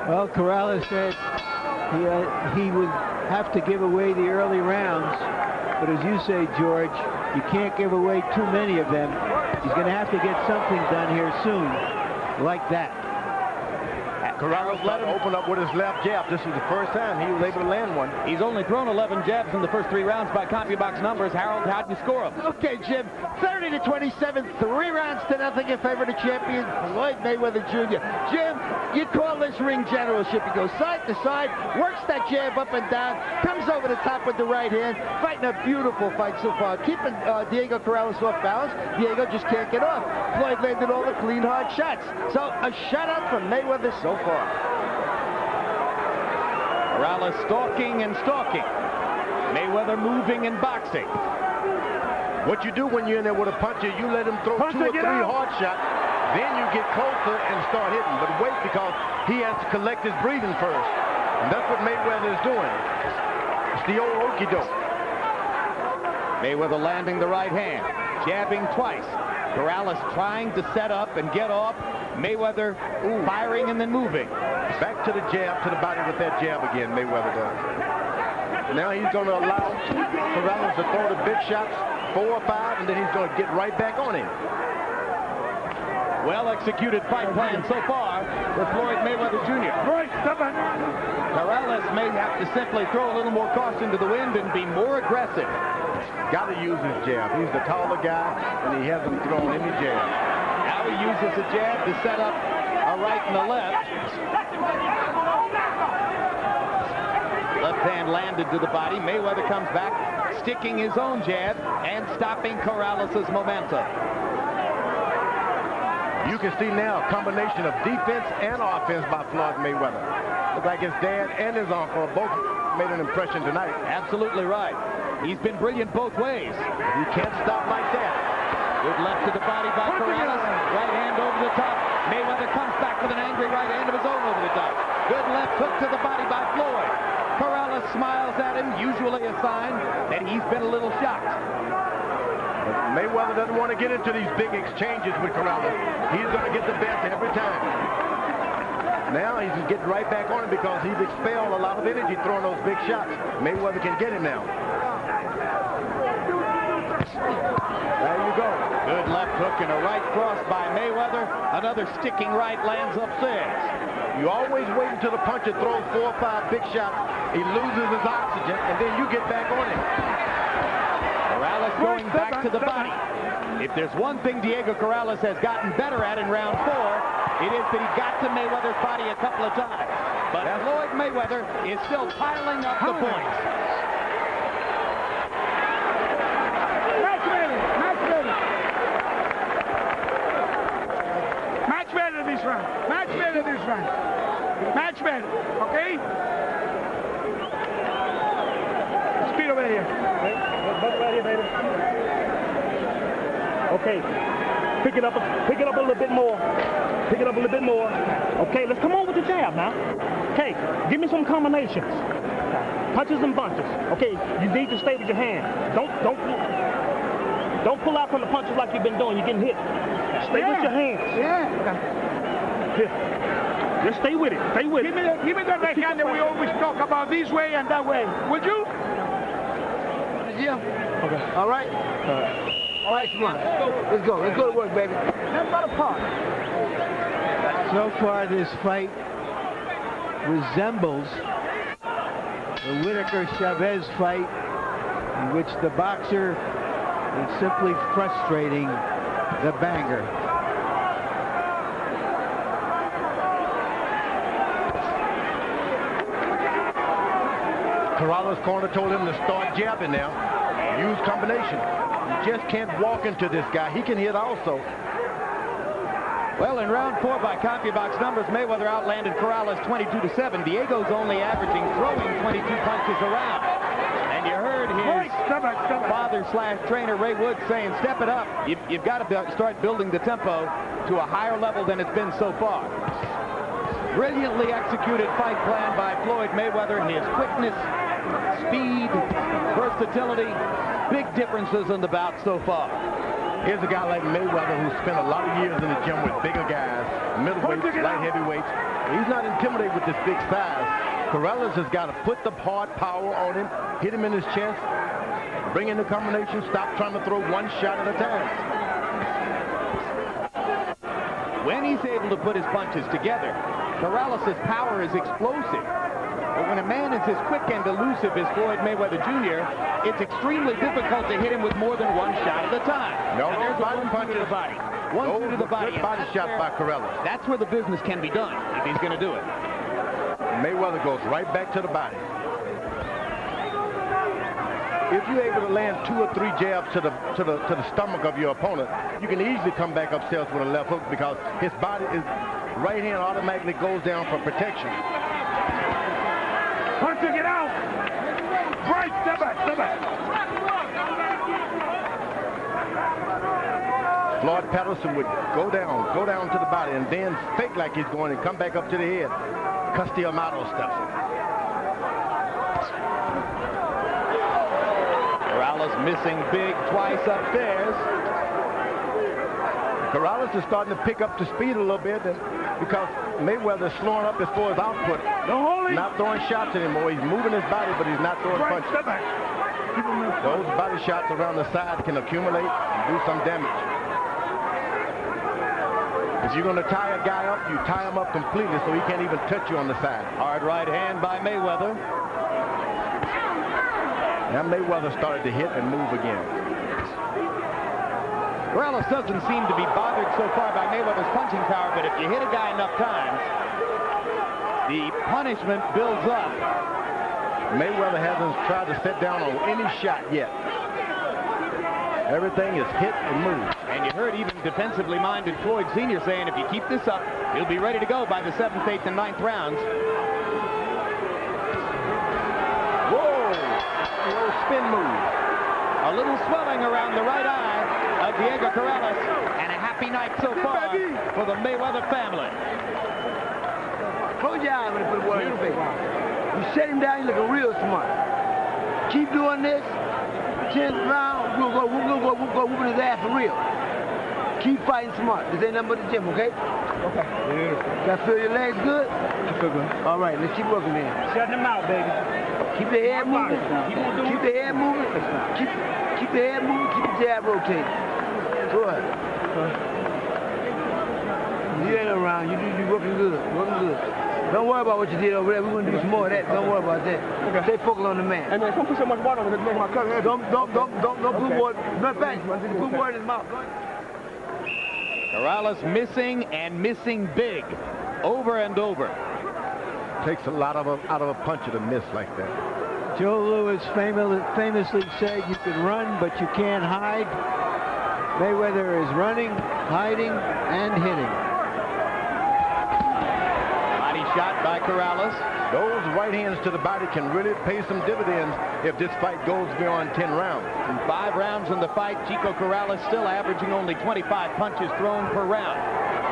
Well, Corrales said he would have to give away the early rounds, but as you say, George, you can't give away too many of them. He's going to have to get something done here soon, like that. Corrales let him open up with his left jab. This was the first time he was able to land one. He's only thrown 11 jabs in the first 3 rounds by CompuBox numbers. Harold, how'd you score him? Okay, Jim, 30-27, 3 rounds to nothing in favor of the champion, Floyd Mayweather Jr. Jim, you call this ring generalship. He goes side to side, works that jab up and down, comes over the top with the right hand, fighting a beautiful fight so far, keeping Diego Corrales off balance. Diego just can't get off. Floyd landed all the clean, hard shots. So a shutout from Mayweather so far. Corrales stalking and stalking. Mayweather moving and boxing. What you do when you're in there with a puncher, you let him throw 2 or 3 hard shots, then you get closer and start hitting. But wait, because he has to collect his breathing first. And that's what Mayweather is doing. It's the old okey-doke. Mayweather landing the right hand, jabbing twice. Corrales trying to set up and get off. Mayweather firing and then moving. Back to the jab, to the body with that jab again, Mayweather does. Now he's going to allow Corrales to throw the big shots, 4 or 5, and then he's going to get right back on him. Well-executed fight plan so far for Floyd Mayweather Jr. Corrales may have to simply throw a little more caution to the wind and be more aggressive. Got to use his jab. He's the taller guy, and he hasn't thrown any jab. Now he uses a jab to set up a right and a left. Left hand landed to the body. Mayweather comes back, sticking his own jab and stopping Corrales' momentum. You can see now a combination of defense and offense by Floyd Mayweather. Looks like his dad and his uncle both made an impression tonight. Absolutely right. He's been brilliant both ways. You can't stop like that. Good left to the body by Corrales. Right hand over the top. Mayweather comes back with an angry right hand of his own over the top. Good left hook to the body by Floyd. Corrales smiles at him, usually a sign that he's been a little shocked. But Mayweather doesn't want to get into these big exchanges with Corrales. He's going to get the best every time. Now he's just getting right back on him because he's expelled a lot of energy throwing those big shots. Mayweather can get him now. There you go. Good left hook and a right cross by Mayweather. Another sticking right lands upstairs. You always wait until the puncher throws 4 or 5 big shots. He loses his oxygen, and then you get back on him. Corrales going back to the body. If there's one thing Diego Corrales has gotten better at in round 4, it is that he got to Mayweather's body a couple of times. But Floyd Mayweather is still piling up the points. Match ready. Match ready. Match ready this round. Match ready this round. Match ready. Okay? Speed over here. Right here, baby. Okay. Pick it up a little bit more. Pick it up a little bit more. Okay, let's come on with the jab now. Okay, give me some combinations. Punches and bunches. Okay, you need to stay with your hand. Don't pull out from the punches like you've been doing. You're getting hit. Stay with your hands. Yeah. Here. Just stay with it. Stay with it. Give me the right hand that we always talk about, this way and that way. Would you? Yeah. Okay. All right? All right, come on. Let's go. Let's go to work, baby. That's not a part. So far, this fight resembles the Whitaker-Chavez fight, in which the boxer is simply frustrating the banger. Corrales' corner told him to start jabbing now. Use combination. You just can't walk into this guy. He can hit also. Well, in round 4 by CompuBox numbers, Mayweather outlanded Corrales 22-7. Diego's only averaging throwing 22 punches around. And you heard his father/trainer Ray Woods saying, step it up. You've got to start building the tempo to a higher level than it's been so far. Brilliantly executed fight plan by Floyd Mayweather. His quickness, speed, versatility, big differences in the bout so far. Here's a guy like Mayweather who spent a lot of years in the gym with bigger guys, middleweights, light heavyweights. He's not intimidated with this big size. Corrales has got to put the hard power on him, hit him in his chest, bring in the combination, stop trying to throw one shot at a time. When he's able to put his punches together, Corrales' power is explosive. But when a man is as quick and elusive as Floyd Mayweather Jr., it's extremely difficult to hit him with more than one shot at a time. No, there's one punch to the body. One to the body. Good body shot by Corrales. That's where the business can be done if he's going to do it. Mayweather goes right back to the body. If you're able to land 2 or 3 jabs to the stomach of your opponent, you can easily come back upstairs with a left hook because his body is right hand automatically goes down for protection. Punch to get out. Right, step back, step back. Floyd Patterson would go down to the body and then fake like he's going and come back up to the head. Castellanos stuff. Corrales missing big twice upstairs. Corrales is starting to pick up the speed a little bit because Mayweather is slowing up as far as output. Not throwing shots anymore. He's moving his body, but he's not throwing punches. Those body shots around the side can accumulate and do some damage. If you're going to tie a guy up, you tie him up completely so he can't even touch you on the side. Hard right hand by Mayweather. Now Mayweather started to hit and move again. Corrales doesn't seem to be bothered so far by Mayweather's punching power, but if you hit a guy enough times, the punishment builds up. Mayweather hasn't tried to sit down on any shot yet. Everything is hit and moved. And you heard even defensively minded Floyd Sr. saying if you keep this up, he'll be ready to go by the 7th, 8th, and 9th rounds. Whoa! A little spin move. A little swelling around the right eye. of Diego Corrales, and a happy night so far for the Mayweather family. Close your eyes when you put the water in your face. You set him down, you're looking real smart. Keep doing this. 10th round, we'll go whooping his ass for real. Keep fighting smart. This ain't nothing but the gym, okay? Okay. Got to feel your legs good? I feel good. All right, let's keep working then. Shut them out, baby. Keep the head moving. Keep the head moving. Keep the head moving. Keep the jab rotating. Go ahead. You ain't around. You working good. Working good. Don't worry about what you did over there. We're going to do some more of that. Don't worry about that. Okay. Stay focused on the man. Hey, man, don't put so much water on it to make my cut. Don't put water. Matter of fact, put water in his mouth. Corrales missing and missing big. Over and over. Takes a lot out of a puncher to miss like that. Joe Louis famously said you can run, but you can't hide. Mayweather is running, hiding, and hitting. Body shot by Corrales. Those right hands to the body can really pay some dividends if this fight goes beyond 10 rounds. In 5 rounds in the fight, Chico Corrales still averaging only 25 punches thrown per round.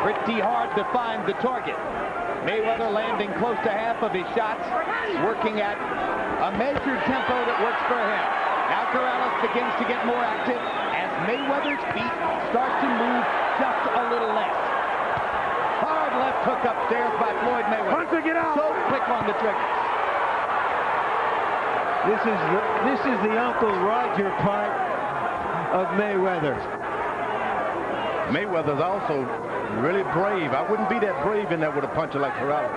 Pretty hard to find the target. Mayweather landing close to half of his shots, working at a measured tempo that works for him. Now Corrales begins to get more active as Mayweather's feet start to move just a little less. Hard left hook upstairs by Floyd Mayweather. Get out. So quick on the trigger. This is the Uncle Roger part of Mayweather. Mayweather's also really brave. I wouldn't be that brave in there with a puncher like Corrales.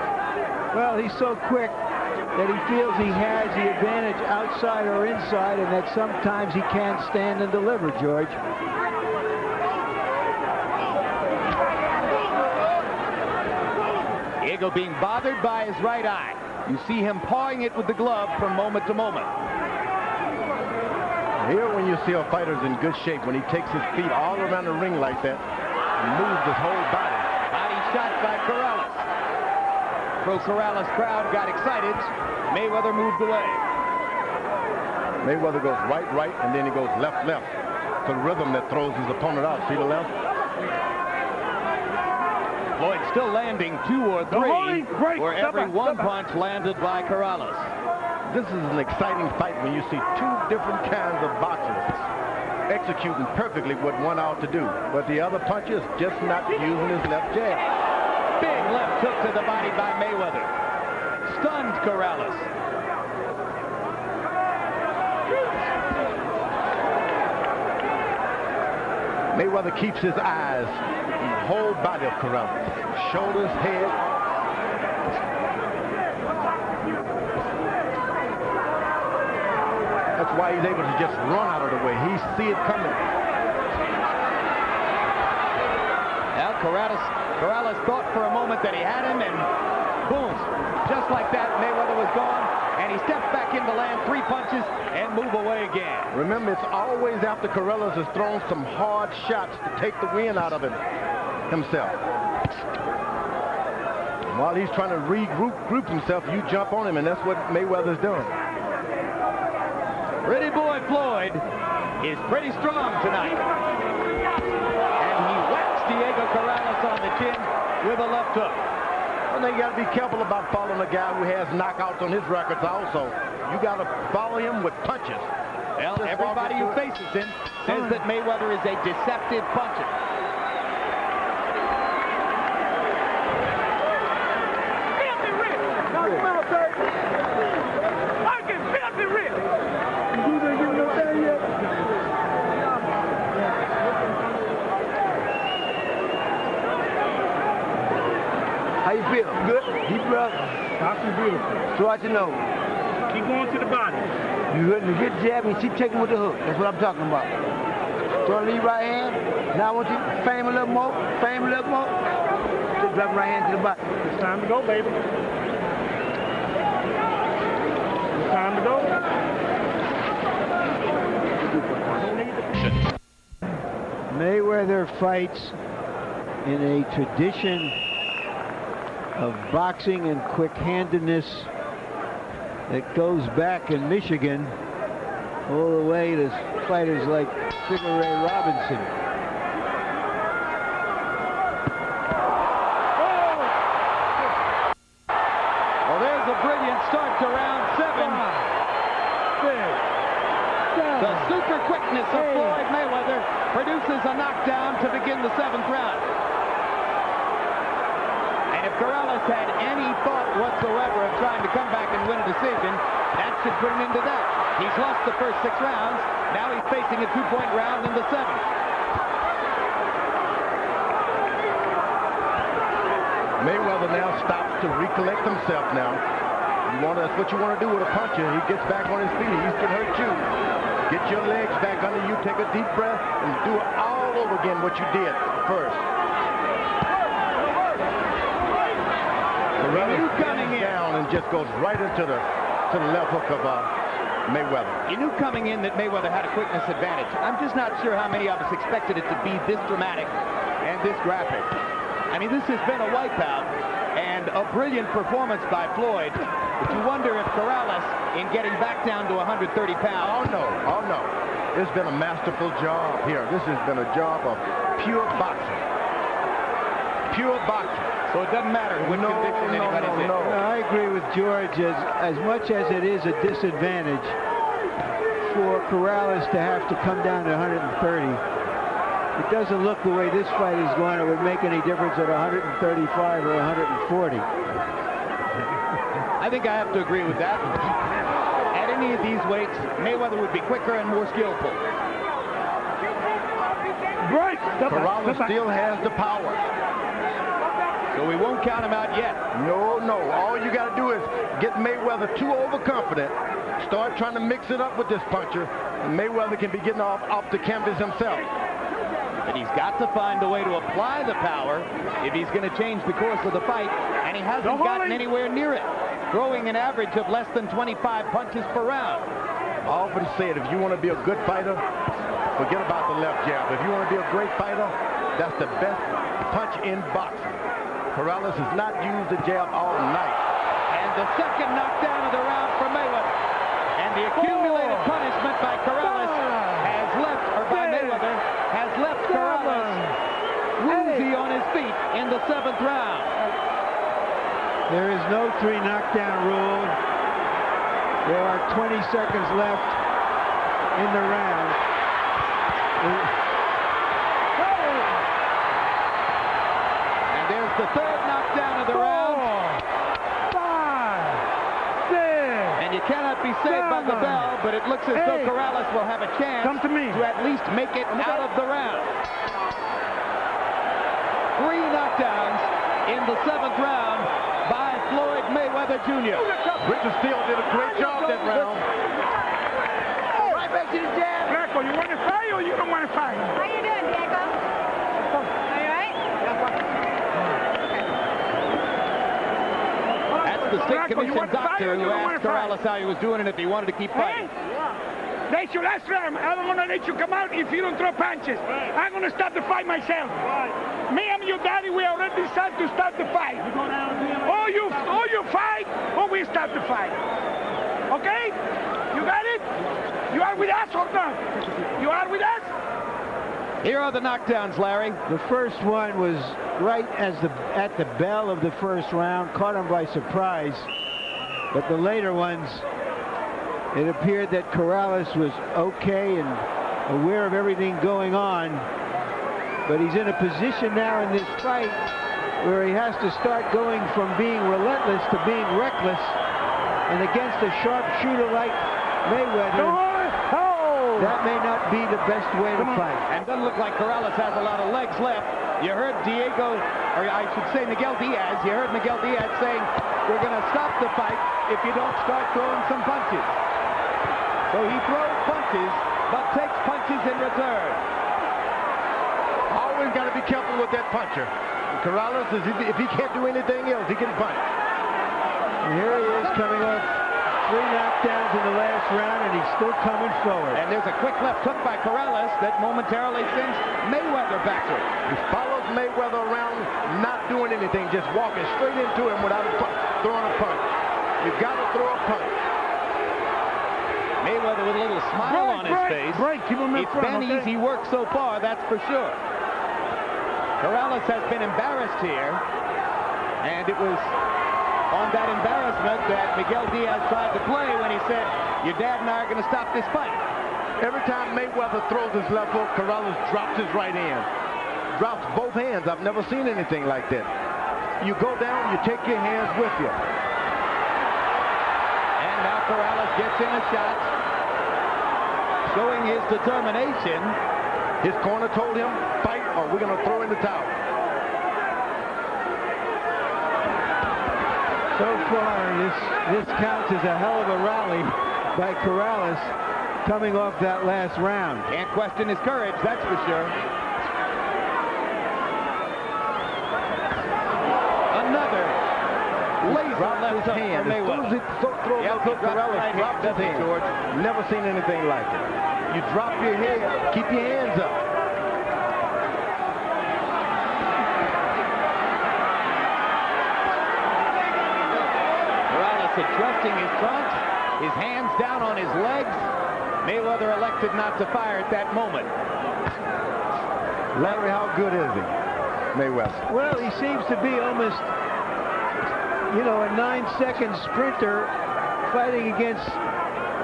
Well, he's so quick that he feels he has the advantage outside or inside, and that sometimes he can't stand and deliver, George. Diego being bothered by his right eye. You see him pawing it with the glove from moment to moment. Here when you see a fighter's in good shape, when he takes his feet all around the ring like that and moves his whole body. Body shot by Corrales. Pro Corrales crowd got excited. Mayweather moved away. Mayweather goes right, and then he goes left. It's a rhythm that throws his opponent out. See the left? Floyd still landing 2 or 3, where every one punch landed by Corrales. This is an exciting fight when you see 2 different kinds of boxers executing perfectly what one ought to do. But the other puncher is just not using his left jab. Big left hook to the body by Mayweather. Stunned Corrales. Mayweather keeps his eyes on the whole body of Corrales. Shoulders, head. That's why he's able to just run out of the way. He see it coming. Now Corrales thought for a moment that he had him, and boom, just like that, Mayweather was gone, and he steps back in to land 3 punches and move away again. Remember, it's always after Corrales has thrown some hard shots to take the wind out of himself. While he's trying to regroup himself, you jump on him, and that's what Mayweather's doing. Pretty boy Floyd is pretty strong tonight. And he whacks Diego Corrales on the chin with a left hook. Well, now you got to be careful about following a guy who has knockouts on his records also. You got to follow him with punches. Well, everybody who faces him says that Mayweather is a deceptive puncher. How you feel? Good? Deep breath? Absolutely beautiful. So out your nose. Keep going to the body. You hitting a good jab and keep checking with the hook. That's what I'm talking about. Throw the lead right hand. Now I want you to frame a little more. Frame a little more. Just drop right hand to the body. It's time to go, baby. It's time to go. Mayweather fights in a tradition of boxing and quick-handedness that goes back in Michigan all the way to fighters like Sugar Ray Robinson. a brilliant start to round 7. The super quickness of Floyd Mayweather produces a knockdown to begin the 7th round. And if Corrales had any thought whatsoever of trying to come back and win a decision, that should put him into that. He's lost the first 6 rounds. Now he's facing a 2-point round in the 7th. Mayweather now stops to recollect himself now. That's what you want to do with a puncher. He gets back on his feet. He's getting hurt too. Get your legs back under you, take a deep breath, and do it all over again what you did first. Corrales coming down and just goes right into the left hook of Mayweather. You knew coming in that Mayweather had a quickness advantage. I'm just not sure how many of us expected it to be this dramatic and this graphic. I mean, this has been a wipeout and a brilliant performance by Floyd. But you wonder if Corrales, in getting back down to 130 pounds... Oh, no. It's been a masterful job here. This has been a job of pure boxing. Pure boxing. So it doesn't matter what conviction anybody's in. No, I agree with George. As much as it is a disadvantage for Corrales to have to come down to 130, it doesn't look the way this fight is going. It would make any difference at 135 or 140. I think I have to agree with that. At any of these weights, Mayweather would be quicker and more skillful. Corrales still has the power. So we won't count him out yet. No. All you got to do is get Mayweather too overconfident. Start trying to mix it up with this puncher. And Mayweather can be getting off the canvas himself. But he's got to find a way to apply the power if he's going to change the course of the fight. And he hasn't gotten anywhere near it, throwing an average of less than 25 punches per round. I often say it, if you want to be a good fighter, forget about the left jab. If you want to be a great fighter, that's the best punch in boxing. Corrales has not used the jab all night. And the second knockdown of the round for Mayweather. And the accumulated punishment by Corrales has left, or by Mayweather, has left Corrales woozy on his feet in the 7th round. There is no 3 knockdown rule. There are 20 seconds left in the round. And there's the 3rd knockdown of the round. 5, 6. And you cannot be saved by the bell, but it looks as though Corrales will have a chance to at least make it out of the round. 3 knockdowns in the 7th round by Floyd Mayweather Jr. Richard Steele did a great job that round. Right back to the jab. Greco, you want to fight or you don't want to fight? How you doing, Diego? All right? That's the state commission doctor who asked Corrales how he was doing and if he wanted to keep fighting. That's your last round. I don't want to let you come out if you don't throw punches. I'm going to start the fight myself. Me and your daddy, we already decided to start the fight. Or you fight, or we start the fight. Okay? You got it? You are with us or not? You are with us? Here are the knockdowns, Larry. The first one was right at the bell of the first round, caught him by surprise. But the later ones, it appeared that Corrales was okay and aware of everything going on. But he's in a position now in this fight where he has to start going from being relentless to being reckless. And against a sharpshooter like Mayweather, that may not be the best way to fight. And doesn't look like Corrales has a lot of legs left. You heard Diego, or I should say Miguel Diaz, you heard Miguel Diaz saying, we're going to stop the fight if you don't start throwing some punches. So he throws punches, but takes punches in return. Always got to be careful with that puncher. Corrales, if he can't do anything else, he can punch. And here he is coming off 3 knockdowns in the last round, and he's still coming forward. And there's a quick left hook by Corrales that momentarily sends Mayweather backward. He follows Mayweather around, not doing anything, just walking straight into him without throwing a punch. You've got to throw a punch. Mayweather with a little smile on his face. Keep him in it's front, been easy work so far, that's for sure. Corrales has been embarrassed here, and it was on that embarrassment that Miguel Diaz tried to play when he said, your dad and I are going to stop this fight. Every time Mayweather throws his left hook, Corrales drops his right hand. Drops both hands. I've never seen anything like that. You go down, you take your hands with you. And now Corrales gets in a shot, showing his determination. His corner told him, fight or we're going to throw in the towel. So far, this counts as a hell of a rally by Corrales coming off that last round. Can't question his courage, that's for sure. Another laser left hook hand. for Mayweather. Corrales dropped his hand. George, never seen anything like it. You drop your head, keep your hands up. Corrales adjusting his trunk, his hands down on his legs. Mayweather elected not to fire at that moment. Larry, how good is he, Mayweather? Well, he seems to be almost, you know, a 9-second sprinter fighting against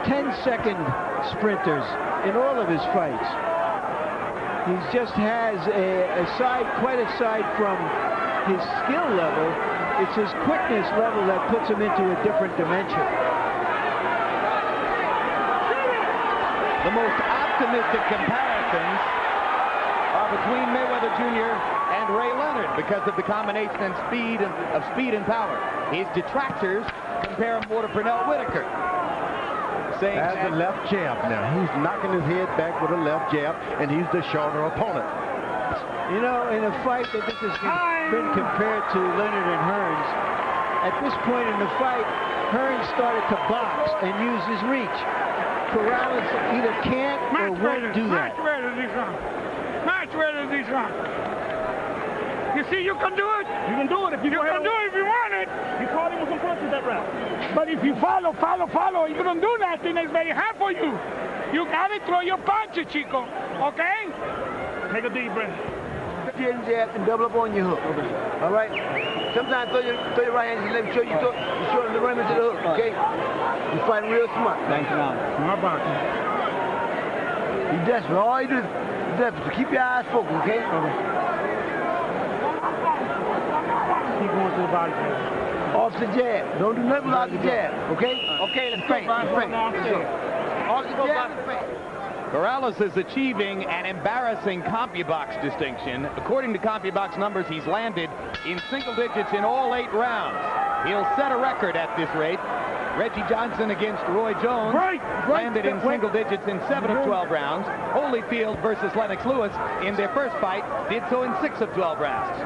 10-second sprinters in all of his fights. He just has quite aside from his skill level, it's his quickness level that puts him into a different dimension. The most optimistic comparisons are between Mayweather Jr. and Ray Leonard because of the combination of speed and power. His detractors compare him more to Pernell Whitaker. Has a left jab now. He's knocking his head back with a left jab, and he's the shorter opponent. You know, in a fight that this has been compared to Leonard and Hearns, at this point in the fight, Hearns started to box and use his reach. Corrales either can't or won't do that. Match ready this round. You see, you can do it. You can do it if you can do it if you want it. You caught him with some punches that round. But if you follow, you don't do nothing, it's very hard for you. You gotta throw your punches, Chico. Okay? Take a deep breath. Jab and double up on your hook. All right? Sometimes throw your right hand and let me show you the run into the hook, okay? You're fighting real smart. Thanks, Ron. Smart boxing. You desperate. All you do is desperate. So keep your eyes focused, okay? Keep going to the body. Off the jab. Don't do nothing without the jab, okay? Okay, let's feint. Off the jab and feint. Corrales is achieving an embarrassing CompuBox distinction. According to CompuBox numbers, he's landed in single digits in all 8 rounds. He'll set a record at this rate. Reggie Johnson against Roy Jones landed in single digits in 7 of 12 rounds. Holyfield versus Lennox Lewis in their first fight did so in 6 of 12 rounds.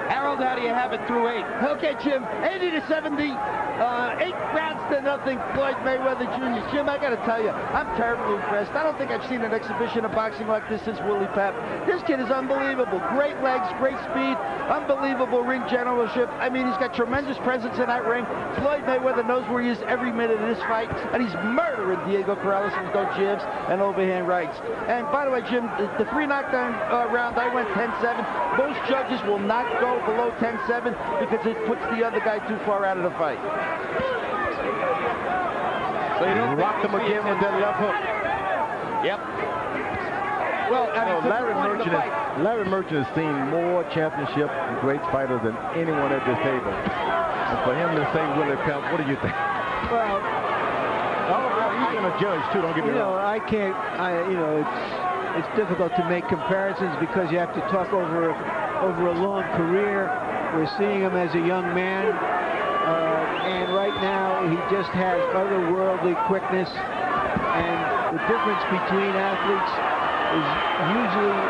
Harold, how do you have it through 8? Okay, Jim, 80-70. 8 rounds to nothing, Floyd Mayweather Jr. Jim, I got to tell you, I'm terribly impressed. I don't think I've seen an exhibition of boxing like this since Willie Pep. This kid is unbelievable. Great legs, great speed, unbelievable ring generalship. I mean, he's got tremendous presence in that ring. Floyd Mayweather knows where he is every minute of this fight, and he's murdering Diego Corrales with those jabs and overhand rights. And by the way, Jim, the 3 knockdown round, I went 10-7. Most judges will not go below 10-7 because it puts the other guy too far out of the fight. So you don't rock them again with that left hook. Yep. Well, I mean, Larry Merchant has seen more championship and great fighters than anyone at this table. And for him to say Willie Pep, what do you think? Well, he's going to judge too. Don't get me wrong. I can't. It's difficult to make comparisons because you have to talk over a long career. We're seeing him as a young man. And right now, he just has otherworldly quickness. And the difference between athletes is usually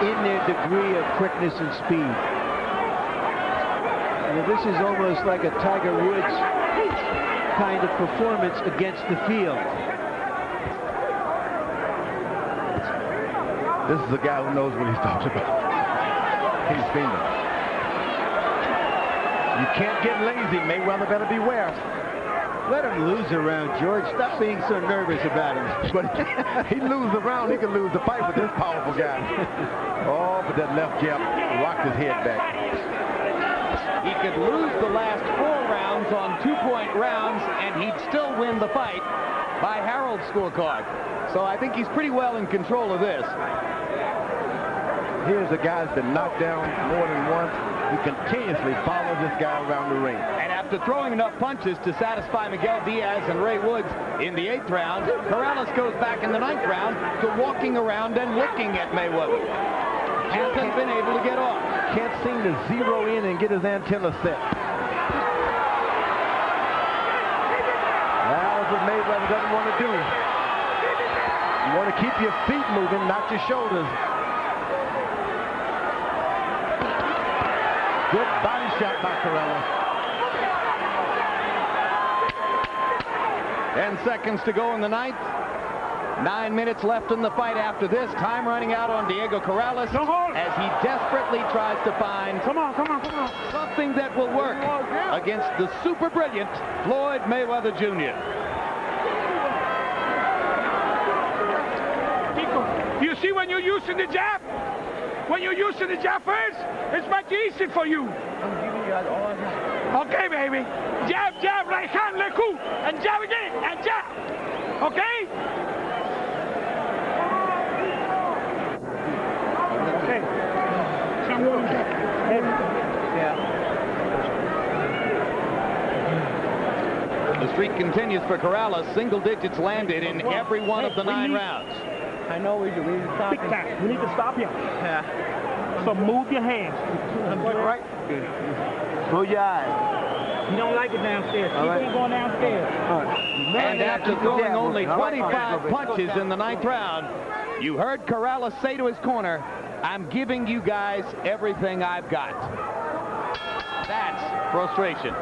in their degree of quickness and speed. This is almost like a Tiger Woods kind of performance against the field. This is a guy who knows what he's talking about. He's fiending. You can't get lazy. Mayweather better beware. Let him lose a round, George. Stop being so nervous about him. But he lose a round, he can lose the fight with this powerful guy. Oh, but that left jab rocked his head back. He could lose the last 4 rounds on 2-point rounds, and he'd still win the fight by Harold's scorecard. So I think he's pretty well in control of this. Here's a guy that's been knocked down more than once. He continuously follows this guy around the ring. And after throwing enough punches to satisfy Miguel Diaz and Ray Woods in the 8th round, Corrales goes back in the 9th round to walking around and looking at Mayweather. Hasn't been able to get off. Can't seem to zero in and get his antenna set. That's what Mayweather doesn't want to do. You want to keep your feet moving, not your shoulders. Good body shot by Corrales. 10 seconds to go in the 9th. 9 minutes left in the fight after this. Time running out on Diego Corrales as he desperately tries to find something that will work against the super brilliant Floyd Mayweather Jr. You see, when you're using the jab, first, it's much easier for you. Okay, baby. Jab, jab, right hand, left hook, and jab again, and jab. Okay? Okay. The streak continues for Corrales. Single digits landed in every one of the 9 rounds. I know we do. We need to stop him. We need to stop him. Yeah. So move your hands. Right. Close your eyes. You don't like it downstairs. Keep on going downstairs. And after throwing only 25 punches in the 9th round, you heard Corrales say to his corner, "I'm giving you guys everything I've got." That's frustration.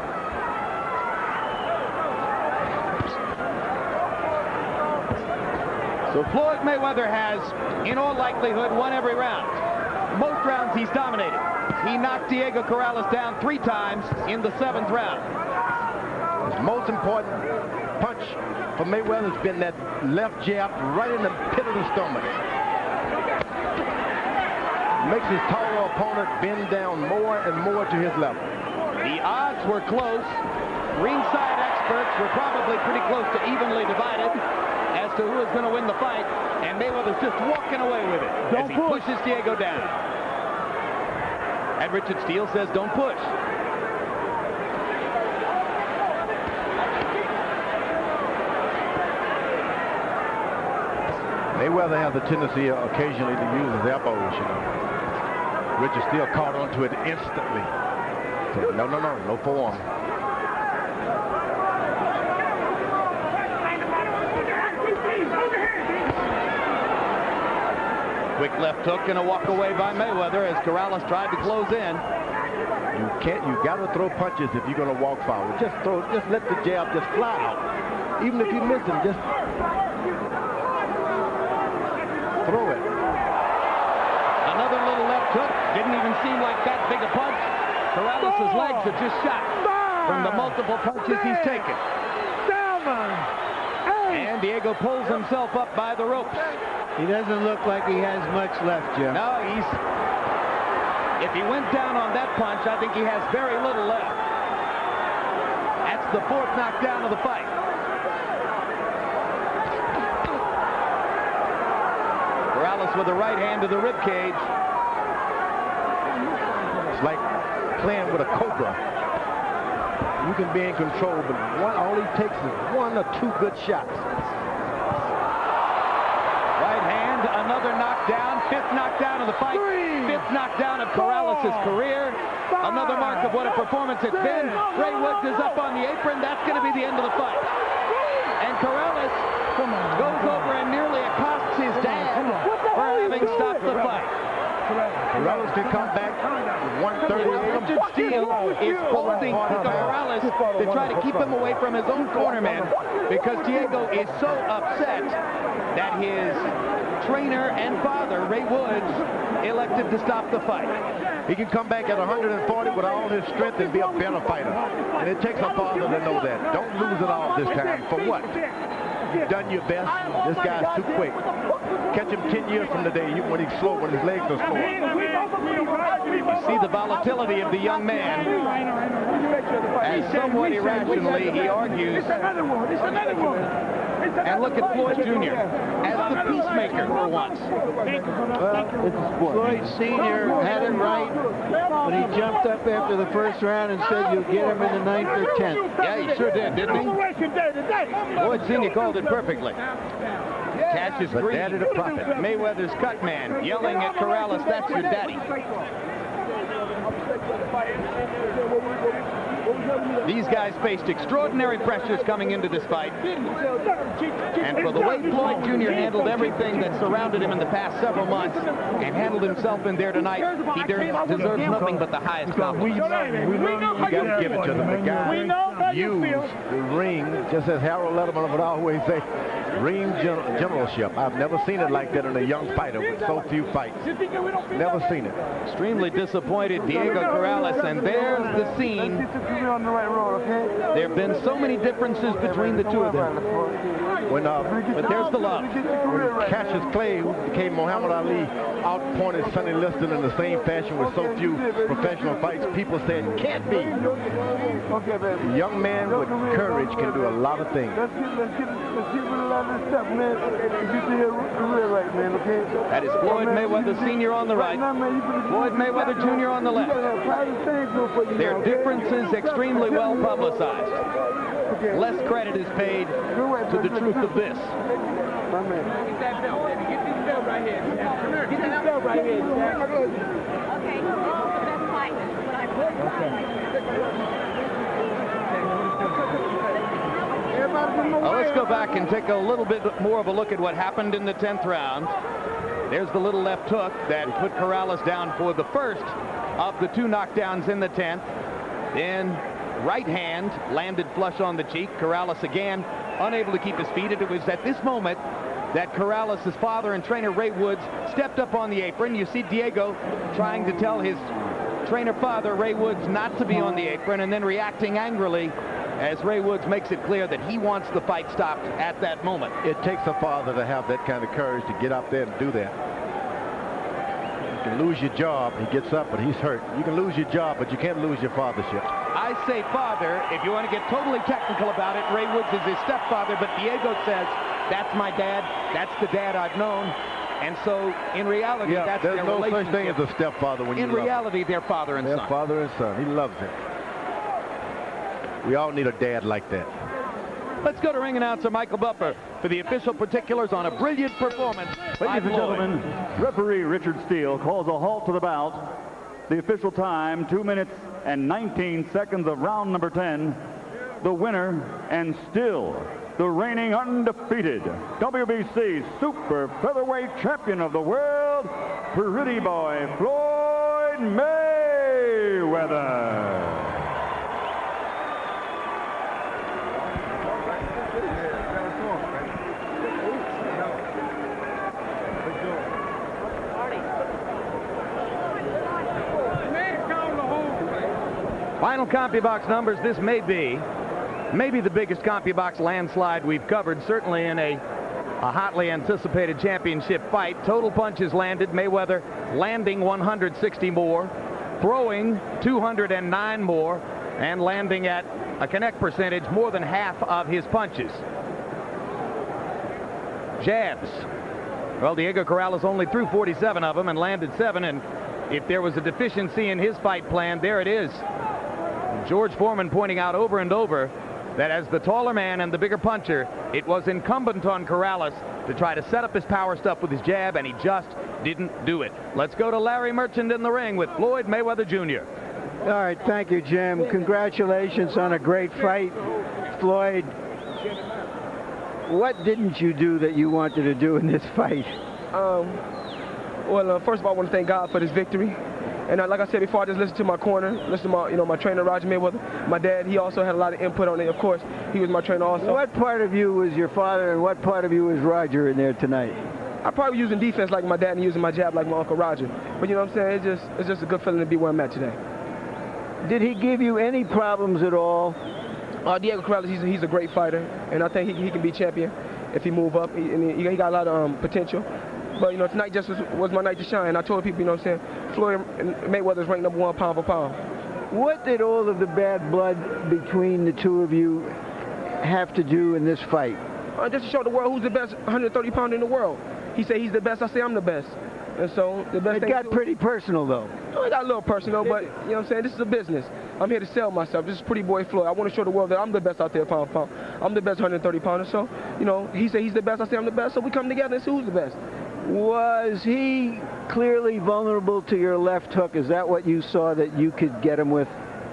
So Floyd Mayweather has, in all likelihood, won every round. Most rounds he's dominated. He knocked Diego Corrales down 3 times in the 7th round. His most important punch for Mayweather has been that left jab right in the pit of the stomach. Makes his taller opponent bend down more and more to his level. The odds were close. Ringside experts were probably pretty close to evenly divided as to who is going to win the fight, and Mayweather's just walking away with it as he pushes Diego down. And Richard Steele says, don't push. Mayweather has a tendency occasionally to use his elbows, you know. Richard Steele caught onto it instantly. So, no forearm. Quick left hook and a walk away by Mayweather as Corrales tried to close in. You got to throw punches if you're going to walk forward. Just let the jab just fly out. Even if you miss him, just throw it. Another little left hook. Didn't even seem like that big a punch. Corrales' legs are just shot from the multiple punches he's taken. And Diego pulls himself up by the ropes. He doesn't look like he has much left, Jim. No, if he went down on that punch, I think he has very little left. That's the 4th knockdown of the fight. Corrales with a right hand to the rib cage. It's like playing with a cobra. You can be in control, but all he takes is 1 or 2 good shots. Right hand, another knockdown, 5th knockdown of the fight, 5th knockdown of Corrales' career. Another mark of what a performance it's been. Ray Woods is up on the apron. That's going to be the end of the fight. And Corrales goes over and nearly accosts his dad for having stopped the fight. Corrales can come back with 138. Richard Steele is holding Corrales to try to keep him away from his own cornerman because Diego is so upset that his trainer and father, Ray Woods, elected to stop the fight. He can come back at 140 with all his strength and be a better fighter. And it takes a father to know that. Don't lose it all this time. For what? You've done your best. This guy's too quick. Catch him 10 years from today when he's slow, when his legs are slow. You see the volatility of the young man. As somewhat irrationally, he argues. And look at Floyd Jr. as the peacemaker for once. Floyd Sr. had it right, but he jumped up after the first round and said you'll get him in the 9th or 10th. Yeah, he sure did, didn't he? Floyd Sr. called it perfectly. Cassius Green, Mayweather's cut man, yelling at Corrales, "That's your daddy." These guys faced extraordinary pressures coming into this fight. And for the way Floyd Jr. handled everything that surrounded him in the past several months and handled himself in there tonight, he deserves nothing but the highest compliment. You got to give it to them. The guy used the ring, just as Harold Letterman would always say, ring generalship. I've never seen it like that in a young fighter with so few fights. Never seen it. Extremely disappointed Diego Corrales, and there's the scene. There have been so many differences between the two of them. But there's the love. When Cassius Clay, who became Muhammad Ali, outpointed Sonny Liston in the same fashion with so few professional fights, people said, can't be. A young man with courage can do a lot of things. That is Floyd Mayweather Sr. on the right, Floyd Mayweather Jr. on the left. Their differences extremely well publicized. Less credit is paid to the truth of this. Let's go back and take a little bit more of a look at what happened in the 10th round. There's the little left hook that put Corrales down for the first of the 2 knockdowns in the 10th. Then right hand landed flush on the cheek. Corrales again unable to keep his feet. It was at this moment that Corrales' father and trainer Ray Woods stepped up on the apron. You see Diego trying to tell his trainer father, Ray Woods, not to be on the apron, and then reacting angrily as Ray Woods makes it clear that he wants the fight stopped at that moment. It takes a father to have that kind of courage to get up there and do that. You can lose your job. He gets up, but he's hurt. You can lose your job, but you can't lose your fathership. I say father. If you want to get totally technical about it, Ray Woods is his stepfather, but Diego says, that's my dad. That's the dad I've known. And so, in reality, that's their relationship. There's no such thing as a stepfather when you love him. In reality, they're father and son. They're father and son. He loves him. We all need a dad like that. Let's go to ring announcer Michael Buffer for the official particulars on a brilliant performance. Ladies and gentlemen, referee Richard Steele calls a halt to the bout. The official time, 2 minutes and 19 seconds of round number 10. The winner, and still the reigning undefeated WBC Super Featherweight Champion of the world, Pretty Boy Floyd Mayweather. Final CompuBox numbers. This may be the biggest CompuBox landslide we've covered, certainly in a hotly anticipated championship fight. Total punches landed, Mayweather landing 160 more, throwing 209 more, and landing at a connect percentage more than half of his punches. Jabs. Well, Diego Corrales only threw 47 of them and landed 7, and if there was a deficiency in his fight plan, there it is. George Foreman pointing out over and over that as the taller man and the bigger puncher, it was incumbent on Corrales to try to set up his power stuff with his jab, and he just didn't do it. Let's go to Larry Merchant in the ring with Floyd Mayweather Jr. All right, thank you, Jim. Congratulations on a great fight. Floyd, what didn't you do that you wanted to do in this fight? Well, first of all, I want to thank God for this victory. And like I said before, I just listened to my corner, listened to my trainer, Roger Mayweather. My dad, he also had a lot of input on it. Of course, he was my trainer also. What part of you was your father and what part of you was Roger in there tonight? I probably using defense like my dad and using my jab like my Uncle Roger. But you know what I'm saying? It's just a good feeling to be where I'm at today. Did he give you any problems at all? Diego Corrales, he's a great fighter, and I think he can be champion if he move up. He got a lot of potential. But, you know, tonight just was my night to shine. I told people, you know what I'm saying, Floyd and Mayweather's ranked #1 pound for pound. What did all of the bad blood between the two of you have to do in this fight? Just to show the world who's the best 130 pounder in the world. He said he's the best, I say I'm the best. And so the best it thing got pretty personal, though. No, it got a little personal, but, you know what I'm saying, this is a business. I'm here to sell myself. This is Pretty Boy Floyd. I want to show the world that I'm the best out there pound for pound. I'm the best 130 pounder. So, you know, he said he's the best, I say I'm the best, so we come together and see who's the best. Was he clearly vulnerable to your left hook? Is that what you saw that you could get him with?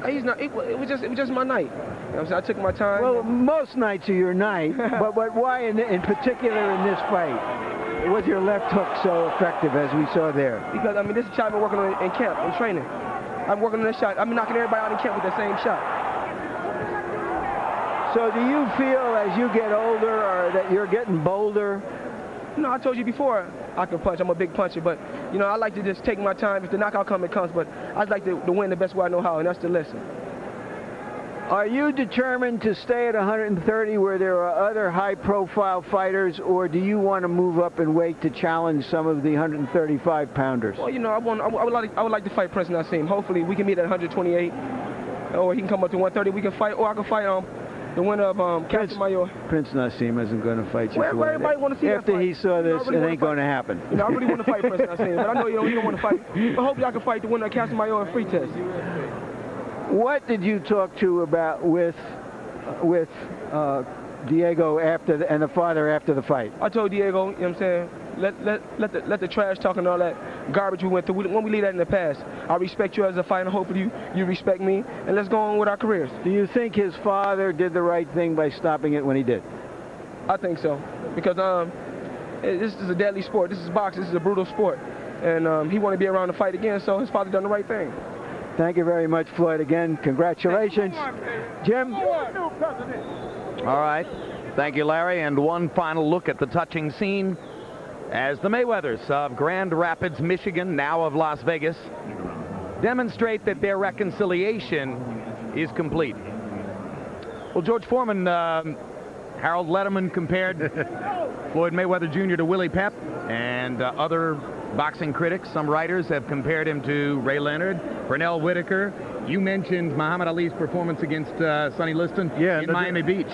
He's not. It was just my night. You know what I'm saying? I took my time. Well, most nights are your night, but why in particular in this fight was your left hook so effective as we saw there? Because, I mean, this is a shot I've been working on in camp, in training. I'm working on this shot. I've been knocking everybody out in camp with the same shot. So do you feel as you get older or that you're getting bolder? No, I told you before I can punch. I'm a big puncher, but, you know, I like to just take my time. If the knockout comes, it comes, but I'd like to win the best way I know how, and that's to listen. Are you determined to stay at 130 where there are other high-profile fighters, or do you want to move up in weight to challenge some of the 135-pounders? Well, you know, I would like to fight Prince Nassim. Hopefully, we can meet at 128, or he can come up to 130. We can fight, or I can fight the winner of Casamayor. Prince Nassim isn't going to fight you. Well, everybody want to see after that fight. He saw this, it ain't going to happen. You know, I really want to fight Prince Nassim, but I know you don't want to fight. But hopefully, I can fight the winner of Casamayor in free test. What did you talk to about with Diego and the father after the fight? I told Diego, you know what I'm saying, let the trash talk and all that garbage we went through, when we leave that in the past. I respect you as a fighter, hopefully you respect me, and let's go on with our careers. Do you think his father did the right thing by stopping it when he did? I think so, because this is a deadly sport. This is boxing. This is a brutal sport, and he wanted to be around to fight again, so his father done the right thing. Thank you very much, Floyd. Again, congratulations. Jim? All right. Thank you, Larry. And one final look at the touching scene as the Mayweathers of Grand Rapids, Michigan, now of Las Vegas, demonstrate that their reconciliation is complete. Well, George Foreman, Harold Letterman compared Floyd Mayweather Jr. to Willie Pep, and other boxing critics, some writers, have compared him to Ray Leonard, Pernell Whitaker. You mentioned Muhammad Ali's performance against Sonny Liston in Miami Beach.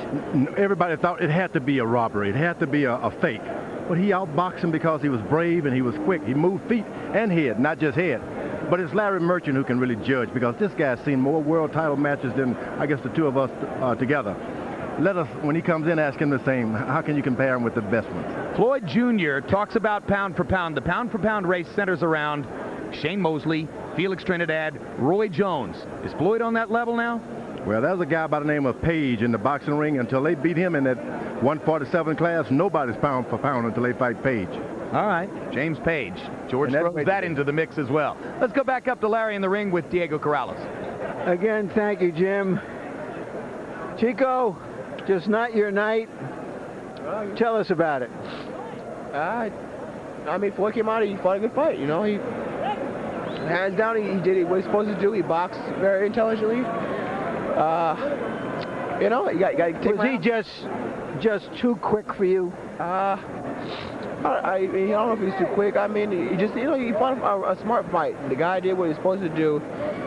Everybody thought it had to be a robbery. It had to be a fake. But he outboxed him because he was brave and he was quick. He moved feet and head, not just head. But it's Larry Merchant who can really judge, because this guy's seen more world title matches than, I guess, the two of us together. Let us, when he comes in, ask him the same. How can you compare him with the best ones? Floyd Jr. talks about pound for pound. The pound for pound race centers around Shane Mosley, Felix Trinidad, Roy Jones. Is Floyd on that level now? Well, there's a guy by the name of Page in the boxing ring. Until they beat him in that 147 class, nobody's pound for pound until they fight Page. All right, James Page. George throws that into the mix as well. Let's go back up to Larry in the ring with Diego Corrales. Again, thank you, Jim. Chico, just not your night. Tell us about it. I mean, Floyd came out, he fought a good fight. You know, he hands down, he did what he's supposed to do. He boxed very intelligently. You know, you got to take. Was he just too quick for you? I don't know if he's too quick. I mean, he fought a smart fight. The guy did what he was supposed to do.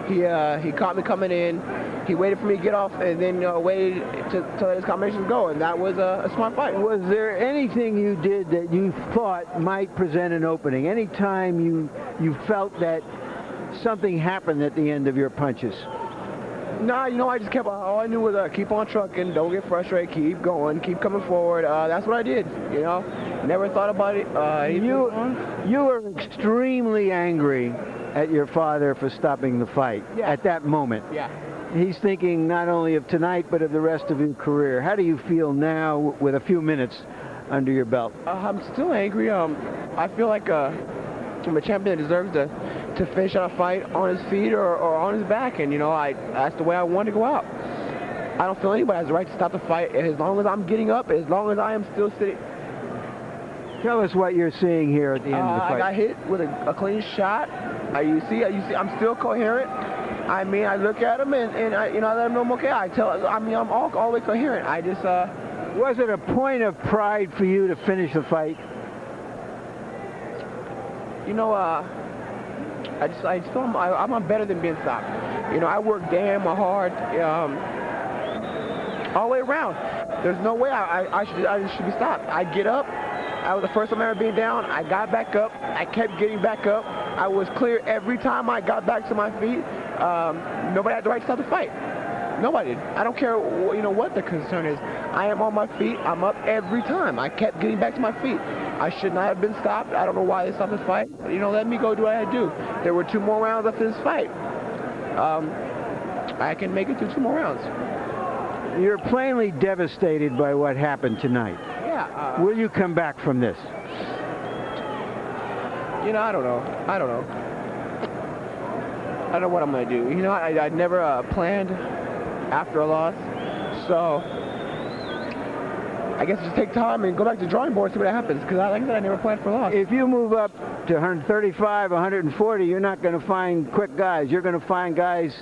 He caught me coming in. He waited for me to get off, and then waited to let his combinations go, and that was a smart fight. Was there anything you did that you thought might present an opening? Any time you felt that something happened at the end of your punches? Nah, you know, I just kept, all I knew was keep on trucking, don't get frustrated, keep going, keep coming forward. That's what I did, you know. Never thought about it. You were extremely angry at your father for stopping the fight at that moment. Yeah. He's thinking not only of tonight, but of the rest of your career. How do you feel now with a few minutes under your belt? I'm still angry. I feel like I'm a champion that deserves to finish out a fight on his feet or on his back, and you know, that's the way I want to go out. I don't feel anybody has the right to stop the fight as long as I'm getting up, as long as I am still sitting. Tell us what you're seeing here at the end of the fight. I got hit with a clean shot. You see, I'm still coherent. I mean, I look at him and I let him know I'm okay. I'm all the way coherent. I just Was it a point of pride for you to finish the fight? you know, I just feel I'm better than being stopped. You know, I work damn hard all the way around. There's no way I should be stopped. I get up. I was the first time ever being down. I got back up. I kept getting back up. I was clear every time I got back to my feet. Nobody had the right to stop the fight. Nobody did. I don't care, you know, what the concern is. I am on my feet. I'm up every time. I kept getting back to my feet. I should not have been stopped. I don't know why they stopped this fight. But, you know, let me go do what I had to do. There were 2 more rounds after this fight. I can make it through 2 more rounds. You're plainly devastated by what happened tonight. Yeah. Will you come back from this? You know, I don't know. I don't know what I'm going to do. You know, I never planned after a loss. So I guess just take time and go back to the drawing board and see what happens. Because like I said, I never planned for a loss. If you move up to 135, 140, you're not going to find quick guys. You're going to find guys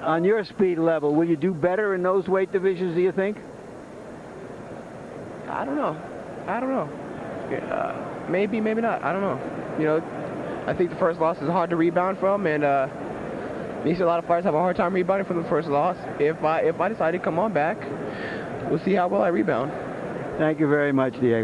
on your speed level. Will you do better in those weight divisions, do you think? I don't know. Maybe, maybe not. I don't know. You know, I think the first loss is hard to rebound from, and me see a lot of fighters have a hard time rebounding from the first loss. If I decide to come on back, we'll see how well I rebound. Thank you very much, Diego.